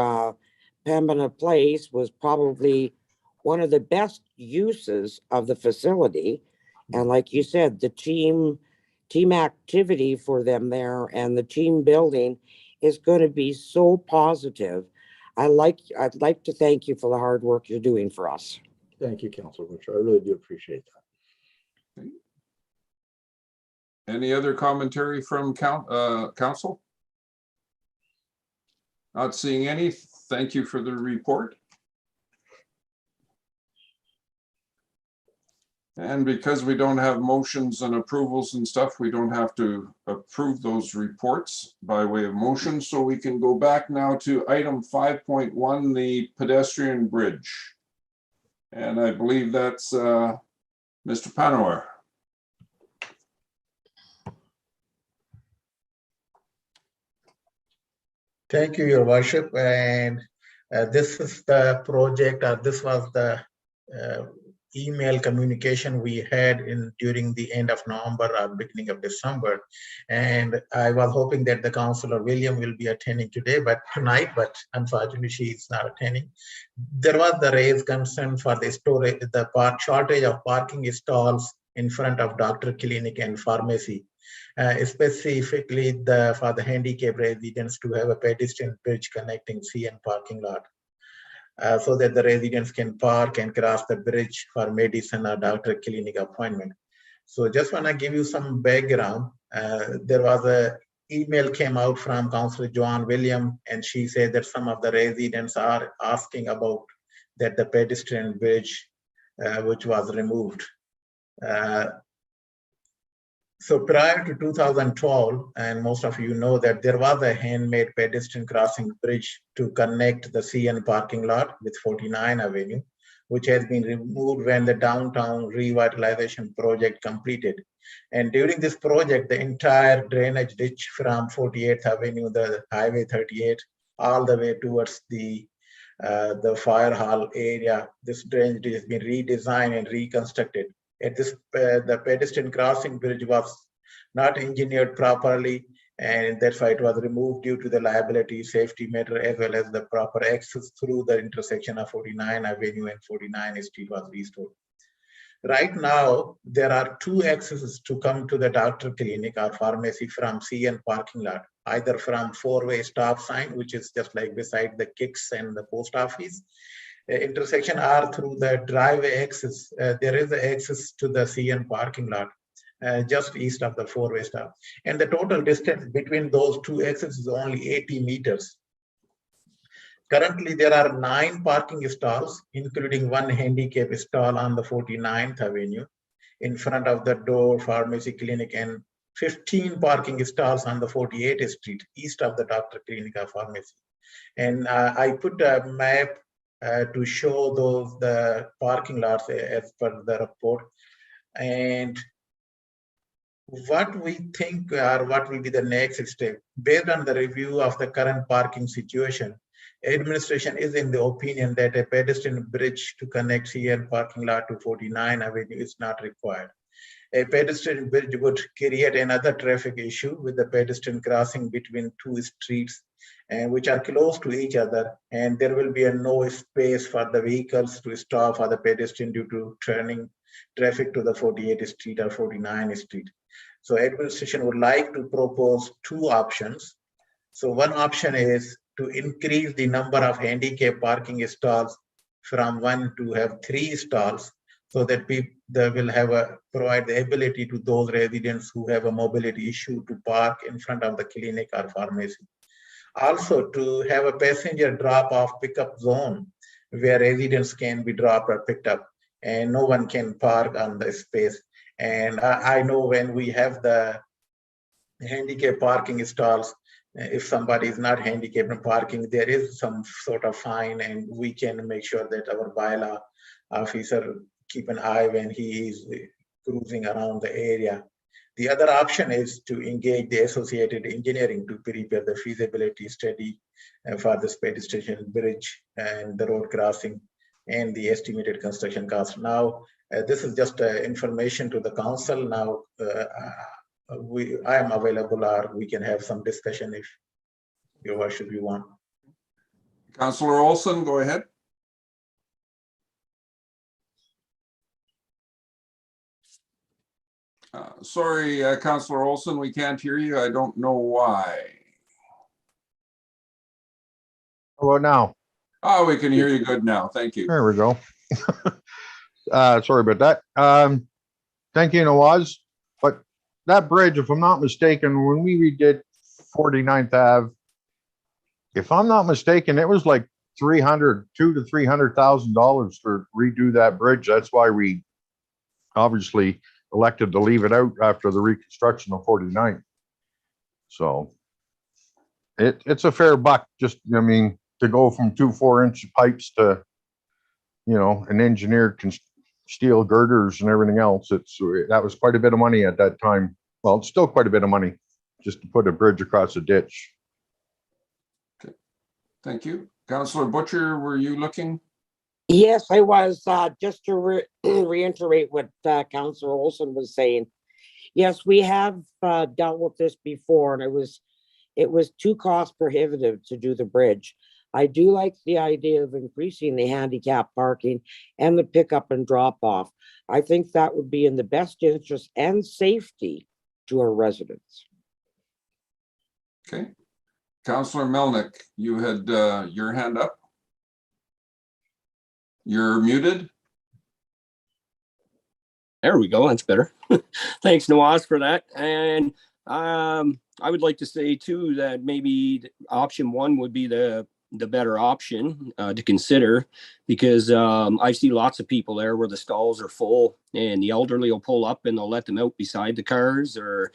[SPEAKER 6] Pembina Place was probably one of the best uses of the facility. And like you said, the team activity for them there and the team building is going to be so positive. I'd like to thank you for the hard work you're doing for us.
[SPEAKER 2] Thank you, Councilor Butcher. I really do appreciate that.
[SPEAKER 1] Okay. Any other commentary from council? Not seeing any. Thank you for the report. And because we don't have motions and approvals and stuff, we don't have to approve those reports by way of motion. So we can go back now to item 5.1, the pedestrian bridge. And I believe that's Mr. Panower.
[SPEAKER 7] Thank you, Your Worship. And this is the project, this was the email communication we had during the end of November or beginning of December. And I was hoping that the Councillor William will be attending tonight, but unfortunately she is not attending. There was the raised concern for the storage, shortage of parking stalls in front of doctor clinic and pharmacy, specifically for the handicapped residents to have a pedestrian bridge connecting CN parking lot. So that the residents can park and cross the bridge for medicine or doctor clinic appointment. So just want to give you some background. There was a email came out from Councillor Joanne William, and she said that some of the residents are asking about that the pedestrian bridge, which was removed. So prior to 2012, and most of you know that there was a handmade pedestrian crossing bridge to connect the CN parking lot with 49 Avenue, which has been removed when the downtown revitalization project completed. And during this project, the entire drainage ditch from 48th Avenue, the Highway 38, all the way towards the fire hall area, this drainage ditch has been redesigned and reconstructed. At this, the pedestrian crossing bridge was not engineered properly, and that's why it was removed due to the liability, safety matter, as well as the proper access through the intersection of 49 Avenue and 49 Street was restored. Right now, there are two accesses to come to the doctor clinic or pharmacy from CN parking lot, either from four-way stop sign, which is just like beside the Kicks and the post office intersection, or through the driveway access. There is the access to the CN parking lot just east of the four-way stop. And the total distance between those two exits is only 80 meters. Currently, there are 9 parking stalls, including 1 handicap stall on the 49th Avenue in front of the door pharmacy clinic, and 15 parking stalls on the 48th Street east of the doctor clinic or pharmacy. And I put a map to show the parking lots as per the report. And what we think or what will be the next step based on the review of the current parking situation. Administration is in the opinion that a pedestrian bridge to connect CN parking lot to 49 Avenue is not required. A pedestrian bridge would create another traffic issue with the pedestrian crossing between two streets and which are close to each other, and there will be no space for the vehicles to stop for the pedestrian due to turning traffic to the 48th Street or 49th Street. So administration would like to propose 2 options. So one option is to increase the number of handicap parking stalls from 1 to have 3 stalls, so that they will have provide the ability to those residents who have a mobility issue to park in front of the clinic or pharmacy. Also to have a passenger drop-off pickup zone where residents can be dropped or picked up and no one can park on the space. And I know when we have the handicap parking stalls, if somebody is not handicapped in parking, there is some sort of fine, and we can make sure that our bylaw officer keep an eye when he is cruising around the area. The other option is to engage the associated engineering to prepare the feasibility study for this pedestrian bridge and the road crossing and the estimated construction cost. Now, this is just information to the council. Now, I am available, or we can have some discussion if your worship you want.
[SPEAKER 1] Councillor Olson, go ahead. Sorry, Councillor Olson, we can't hear you. I don't know why.
[SPEAKER 8] How about now?
[SPEAKER 1] Oh, we can hear you good now. Thank you.
[SPEAKER 8] There we go. Sorry about that. Thank you, Nawaz. But that bridge, if I'm not mistaken, when we redid 49th Ave, if I'm not mistaken, it was like $200,000 to $300,000 to redo that bridge. That's why we obviously elected to leave it out after the reconstruction of 49th. So it's a fair buck. Just, I mean, to go from 2 4-inch pipes to, you know, an engineered steel girders and everything else. That was quite a bit of money at that time. Well, it's still quite a bit of money just to put a bridge across a ditch.
[SPEAKER 1] Okay, thank you. Councillor Butcher, were you looking?
[SPEAKER 6] Yes, I was, just to reiterate what Councillor Olson was saying. Yes, we have dealt with this before, and it was too cost prohibitive to do the bridge. I do like the idea of increasing the handicap parking and the pickup and drop off. I think that would be in the best interest and safety to our residents.
[SPEAKER 1] Okay. Councillor Melnick, you had your hand up. You're muted.
[SPEAKER 9] There we go. That's better. Thanks, Nawaz, for that. And I would like to say too that maybe option 1 would be the better option to consider, because I see lots of people there where the stalls are full and the elderly will pull up and they'll let them out beside the cars, or,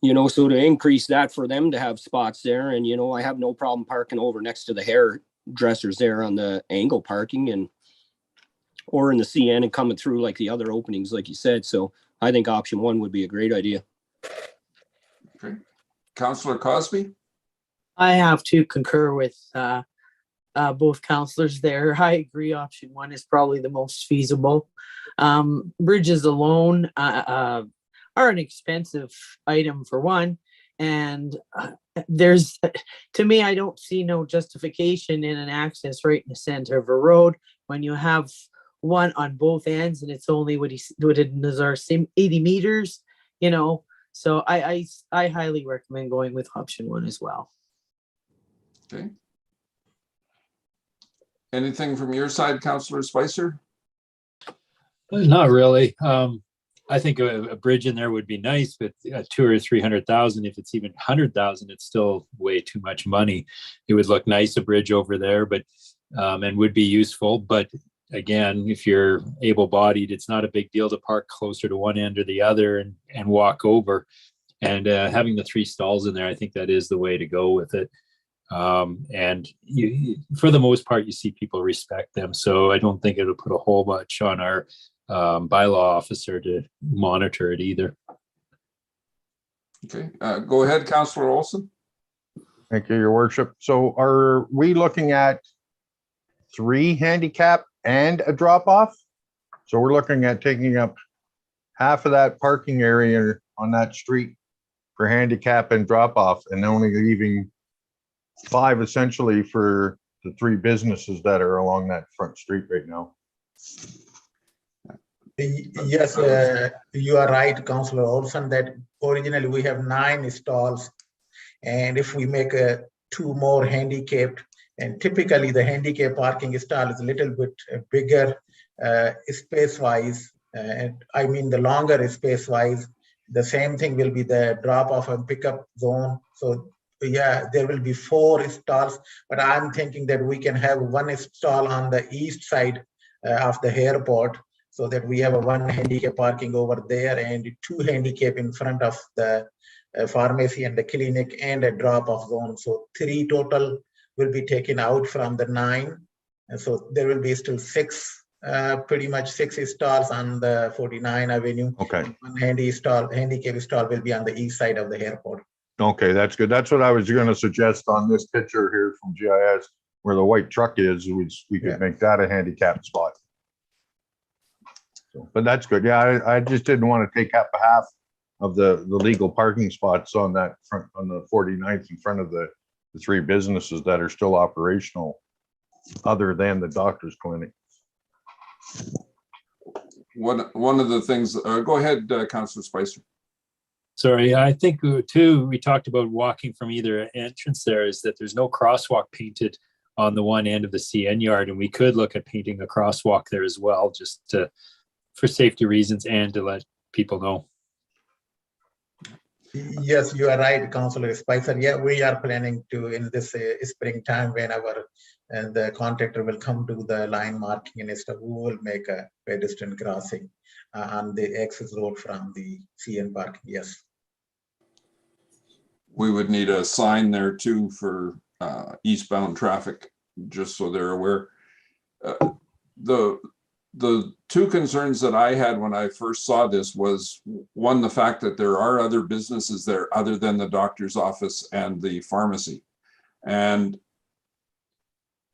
[SPEAKER 9] you know, so to increase that for them to have spots there. And, you know, I have no problem parking over next to the hairdressers there on the angle parking, and or in the CN and coming through like the other openings, like you said. So I think option 1 would be a great idea.
[SPEAKER 1] Okay. Councillor Cosby?
[SPEAKER 11] I have to concur with both councillors there. I agree option 1 is probably the most feasible. Bridges alone are an expensive item for one. And there's, to me, I don't see no justification in an access right in the center of a road when you have one on both ends, and it's only what it is our same 80 meters, you know. So I highly recommend going with option one as well.
[SPEAKER 1] Okay. Anything from your side, Councillor Spicer?
[SPEAKER 4] Not really. I think a bridge in there would be nice, but 200,000 or 300,000, if it's even 100,000, it's still way too much money. It would look nice, a bridge over there, but and would be useful. But again, if you're able-bodied, it's not a big deal to park closer to one end or the other and walk over. And having the 3 stalls in there, I think that is the way to go with it. And for the most part, you see people respect them. So I don't think it'll put a whole bunch on our bylaw officer to monitor it either.
[SPEAKER 1] Okay, go ahead, Councillor Olson.
[SPEAKER 8] Thank you, Your Worship. So are we looking at 3 handicap and a drop off? So we're looking at taking up half of that parking area on that street for handicap and drop off, and only leaving 5 essentially for the 3 businesses that are along that front street right now.
[SPEAKER 7] Yes, you are right, Councillor Olson, that originally we have 9 stalls. And if we make 2 more handicapped, and typically the handicap parking stall is a little bit bigger space-wise, and I mean the longer space-wise. The same thing will be the drop-off and pickup zone. So yeah, there will be 4 stalls, but I'm thinking that we can have 1 stall on the east side of the airport, so that we have a 1 handicap parking over there and 2 handicap in front of the pharmacy and the clinic and a drop-off zone. So 3 total will be taken out from the 9. And so there will be still 6, pretty much 6 stalls on the 49 Avenue.
[SPEAKER 8] Okay.
[SPEAKER 7] 1 handicap stall will be on the east side of the airport.
[SPEAKER 8] Okay, that's good. That's what I was going to suggest on this picture here from GIS, where the white truck is, we could make that a handicap spot. So, but that's good. Yeah, I just didn't want to take up half of the legal parking spots on that front, on the 49th in front of the 3 businesses that are still operational, other than the doctor's clinic.
[SPEAKER 1] One of the things, go ahead, Councillor Spicer.
[SPEAKER 4] Sorry, I think too, we talked about walking from either entrance there, is that there's no crosswalk painted on the one end of the CN yard, and we could look at painting a crosswalk there as well, just to, for safety reasons and to let people know.
[SPEAKER 7] Yes, you are right, Councillor Spicer. Yeah, we are planning to, in this springtime, whenever the contractor will come to the line marking and stuff, we will make a pedestrian crossing on the access road from the CN parking. Yes.
[SPEAKER 1] We would need a sign there too for eastbound traffic, just so they're aware. The 2 concerns that I had when I first saw this was, one, the fact that there are other businesses there other than the doctor's office and the pharmacy. And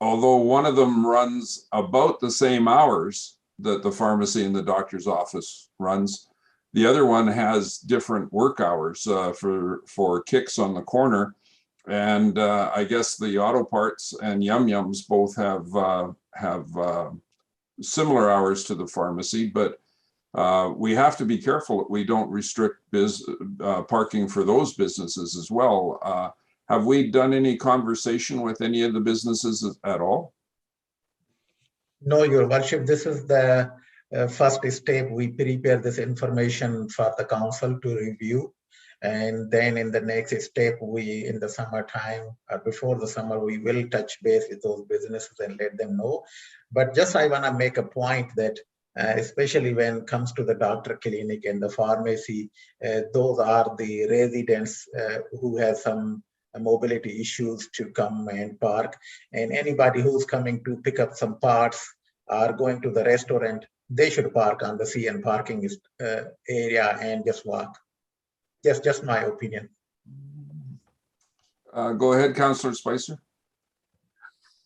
[SPEAKER 1] although one of them runs about the same hours that the pharmacy and the doctor's office runs, the other one has different work hours for Kicks on the corner. And I guess the Auto Parts and Yum Yums both have similar hours to the pharmacy, but we have to be careful that we don't restrict parking for those businesses as well. Have we done any conversation with any of the businesses at all?
[SPEAKER 7] No, Your Worship, this is the first step. We prepare this information for the council to review. And then in the next step, we, in the summertime, before the summer, we will touch base with those businesses and let them know. But just I want to make a point that especially when it comes to the doctor clinic and the pharmacy, those are the residents who have some mobility issues to come and park. And anybody who's coming to pick up some parts or going to the restaurant, they should park on the CN parking area and just walk. Just my opinion.
[SPEAKER 1] Go ahead, Councillor Spicer.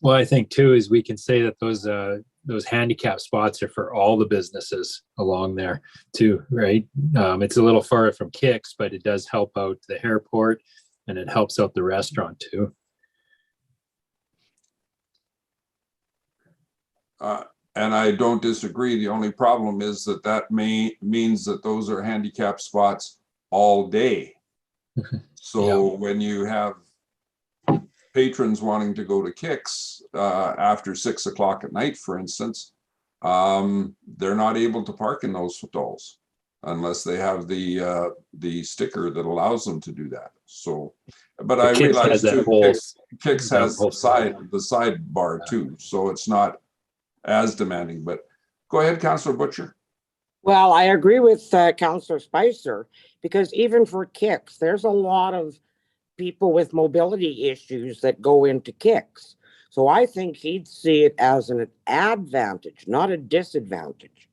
[SPEAKER 4] Well, I think too is we can say that those handicap spots are for all the businesses along there too, right? It's a little far from Kicks, but it does help out the airport and it helps out the restaurant too.
[SPEAKER 1] And I don't disagree. The only problem is that means that those are handicap spots all day. So when you have patrons wanting to go to Kicks after 6 o'clock at night, for instance, they're not able to park in those stalls unless they have the sticker that allows them to do that. So, but I
[SPEAKER 4] Kix
[SPEAKER 1] realize
[SPEAKER 4] has that
[SPEAKER 1] too,
[SPEAKER 4] whole-
[SPEAKER 1] Kicks
[SPEAKER 4] that
[SPEAKER 1] has
[SPEAKER 4] whole-
[SPEAKER 1] the sidebar too, so it's not as demanding. But go ahead, Councillor Butcher.
[SPEAKER 6] Well, I agree with Councillor Spicer, because even for Kicks, there's a lot of people with mobility issues that go into Kicks. So I think he'd see it as an advantage, not a disadvantage.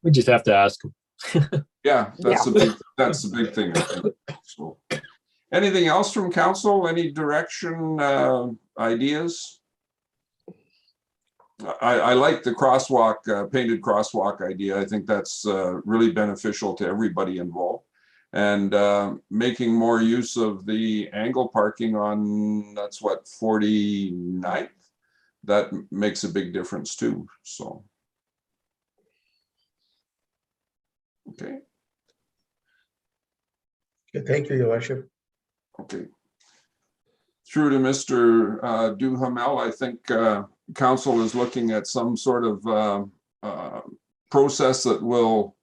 [SPEAKER 4] We just have to ask him.
[SPEAKER 1] Yeah, that's the big thing, I think. So, anything else from council? Any direction, ideas? I like the crosswalk, painted crosswalk idea. I think that's really beneficial to everybody involved. And making more use of the angle parking on, that's what, 49th? That makes a big difference too, so. Okay.
[SPEAKER 7] Okay, thank you, Your Worship.
[SPEAKER 1] Okay. Through to Mr. Duhamel, I think council is looking at some sort of process that will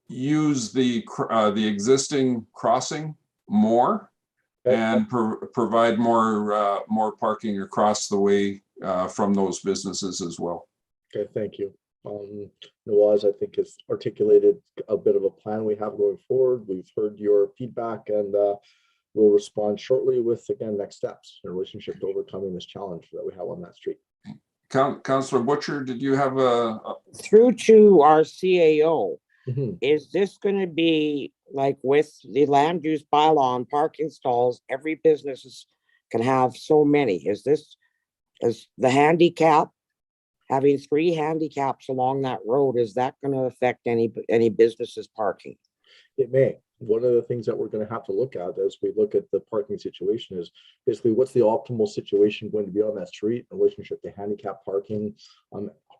[SPEAKER 1] use the existing crossing more and provide more parking across the way from those businesses as well.
[SPEAKER 2] Okay, thank you. Nawaz, I think, has articulated a bit of a plan we have going forward. We've heard your feedback, and we'll respond shortly with, again, next steps in relationship to overcoming this challenge that we have on that street.
[SPEAKER 1] Councillor Butcher, did you have a?
[SPEAKER 6] Through to our CAO,
[SPEAKER 2] Mhm.
[SPEAKER 6] is this going to be like with the land use bylaw on parking stalls? Every business can have so many. Is the handicap, having 3 handicaps along that road, is that going to affect any businesses parking?
[SPEAKER 2] It may. One of the things that we're going to have to look at as we look at the parking situation is basically what's the optimal situation going to be on that street in relationship to handicap parking,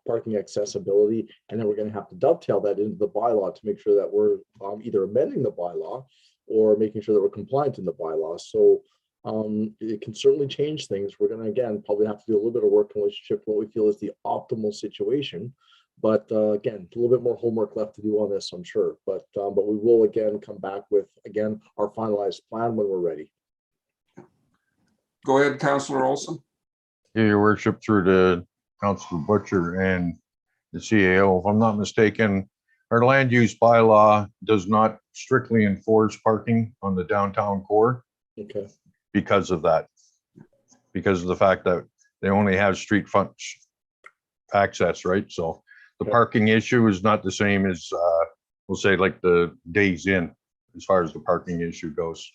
[SPEAKER 2] parking accessibility, and then we're going to have to dovetail that into the bylaw to make sure that we're either amending the bylaw or making sure that we're compliant in the bylaw. So it can certainly change things. We're going to, again, probably have to do a little bit of work in relationship to what we feel is the optimal situation. But again, a little bit more homework left to do on this, I'm sure. But we will, again, come back with, again, our finalized plan when we're ready.
[SPEAKER 1] Go ahead, Councillor Olson.
[SPEAKER 8] Yeah, Your Worship, through to Councillor Butcher and the CAO. If I'm not mistaken, our land use bylaw does not strictly enforce parking on the downtown core
[SPEAKER 2] Okay.
[SPEAKER 8] because of that. Because of the fact that they only have street front access, right? So the parking issue is not the same as, we'll say, like the Days Inn, as far as the parking issue goes.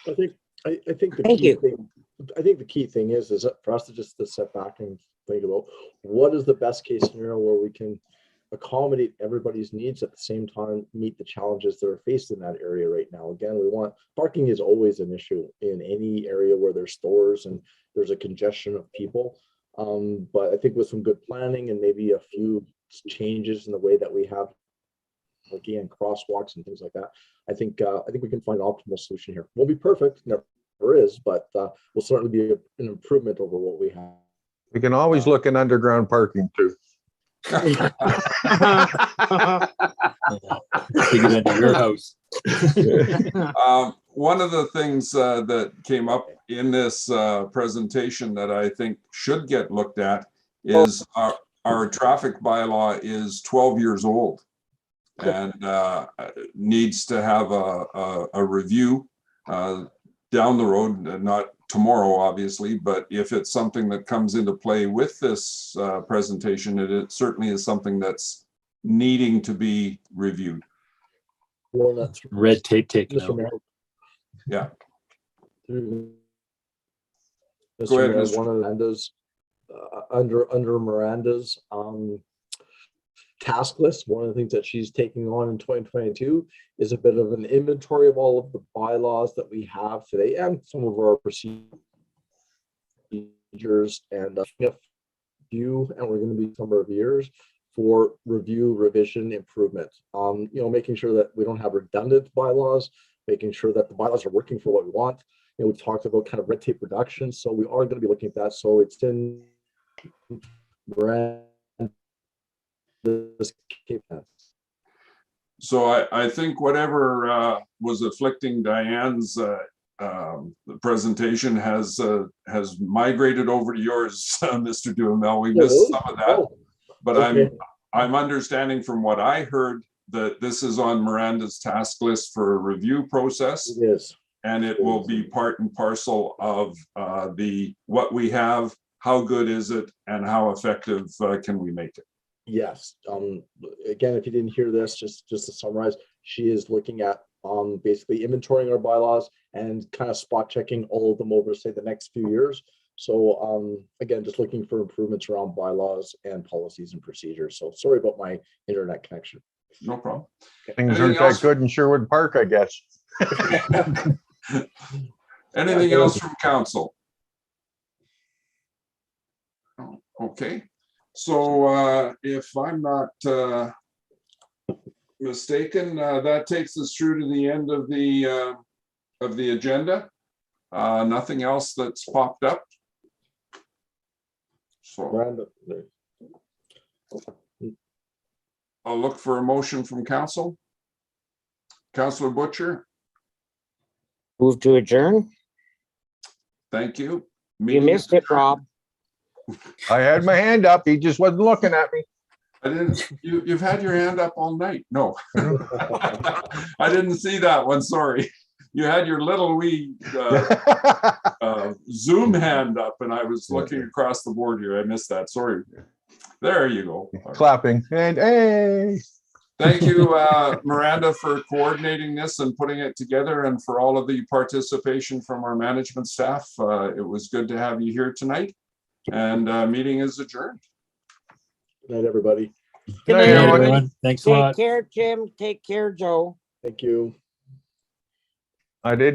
[SPEAKER 2] I think the
[SPEAKER 6] Thank
[SPEAKER 2] key
[SPEAKER 6] you.
[SPEAKER 2] thing, I think the key thing is for us to just to step back and think about what is the best case scenario where we can accommodate everybody's needs at the same time, meet the challenges that are faced in that area right now. Again, parking is always an issue in any area where there's stores and there's a congestion of people. But I think with some good planning and maybe a few changes in the way that we have, again, crosswalks and things like that, I think we can find an optimal solution here. Won't be perfect, never is, but will certainly be an improvement over what we have.
[SPEAKER 8] We can always look in underground parking too.
[SPEAKER 4] Bigger than your house.
[SPEAKER 1] One of the things that came up in this presentation that I think should get looked at is our traffic bylaw is 12 years old and needs to have a review down the road, not tomorrow, obviously, but if it's something that comes into play with this presentation, it certainly is something that's needing to be reviewed.
[SPEAKER 4] Red tape taken
[SPEAKER 2] Mr.
[SPEAKER 4] out.
[SPEAKER 2] Mayor.
[SPEAKER 1] Yeah.
[SPEAKER 2] Mr.
[SPEAKER 1] Go ahead,
[SPEAKER 2] Mayor,
[SPEAKER 1] Mr.
[SPEAKER 2] one of Miranda's under Miranda's task list, one of the things that she's taking on in 2022 is a bit of an inventory of all of the bylaws that we have today and some of our procedures procedures and few, and we're going to be a number of years for review, revision, improvement. Making sure that we don't have redundant bylaws, making sure that the bylaws are working for what we want. We've talked about kind of red tape reduction, so we are going to be looking at that. So it's in this.
[SPEAKER 1] So I think whatever was afflicting Diane's the presentation has migrated over to yours, Mr. Duhamel. We missed some of that, but
[SPEAKER 2] Okay.
[SPEAKER 1] I'm understanding from what I heard that this is on Miranda's task list for a review process.
[SPEAKER 2] It is.
[SPEAKER 1] And it will be part and parcel of what we have, how good is it, and how effective can we make it?
[SPEAKER 2] Yes. Again, if you didn't hear this, just to summarize, she is looking at basically inventorying our bylaws and kind of spot checking all of them over, say, the next few years. So again, just looking for improvements around bylaws and policies and procedures. So sorry about my internet connection.
[SPEAKER 1] No problem.
[SPEAKER 8] Things
[SPEAKER 1] Anything
[SPEAKER 8] aren't
[SPEAKER 1] else?
[SPEAKER 8] that good in Sherwood Park, I guess.
[SPEAKER 1] Anything else from council? Okay, so if I'm not mistaken, that takes us through to the end of the agenda. Nothing else that's popped up. So
[SPEAKER 2] Miranda,
[SPEAKER 1] I'll look for a motion from council. Councillor Butcher,
[SPEAKER 6] Move to adjourn.
[SPEAKER 1] thank you.
[SPEAKER 6] You
[SPEAKER 1] Meeting
[SPEAKER 6] missed
[SPEAKER 1] is
[SPEAKER 6] it, Rob.
[SPEAKER 8] I had my hand up. He just wasn't looking at me.
[SPEAKER 1] I didn't, you've had your hand up all night. No. I didn't see that one, sorry. You had your little wee Zoom hand up and I was looking across the board here. I missed that, sorry. There you go.
[SPEAKER 8] Clapping and hey.
[SPEAKER 1] Thank you, Miranda, for coordinating this and putting it together and for all of the participation from our management staff. It was good to have you here tonight and meeting is adjourned.
[SPEAKER 2] good night, everybody.
[SPEAKER 6] Good
[SPEAKER 8] Good
[SPEAKER 6] night,
[SPEAKER 8] night,
[SPEAKER 4] Everyone,
[SPEAKER 6] everyone.
[SPEAKER 4] thanks a
[SPEAKER 6] Take
[SPEAKER 4] lot.
[SPEAKER 6] care, Jim. Take care, Joe.
[SPEAKER 2] Thank you.
[SPEAKER 8] I did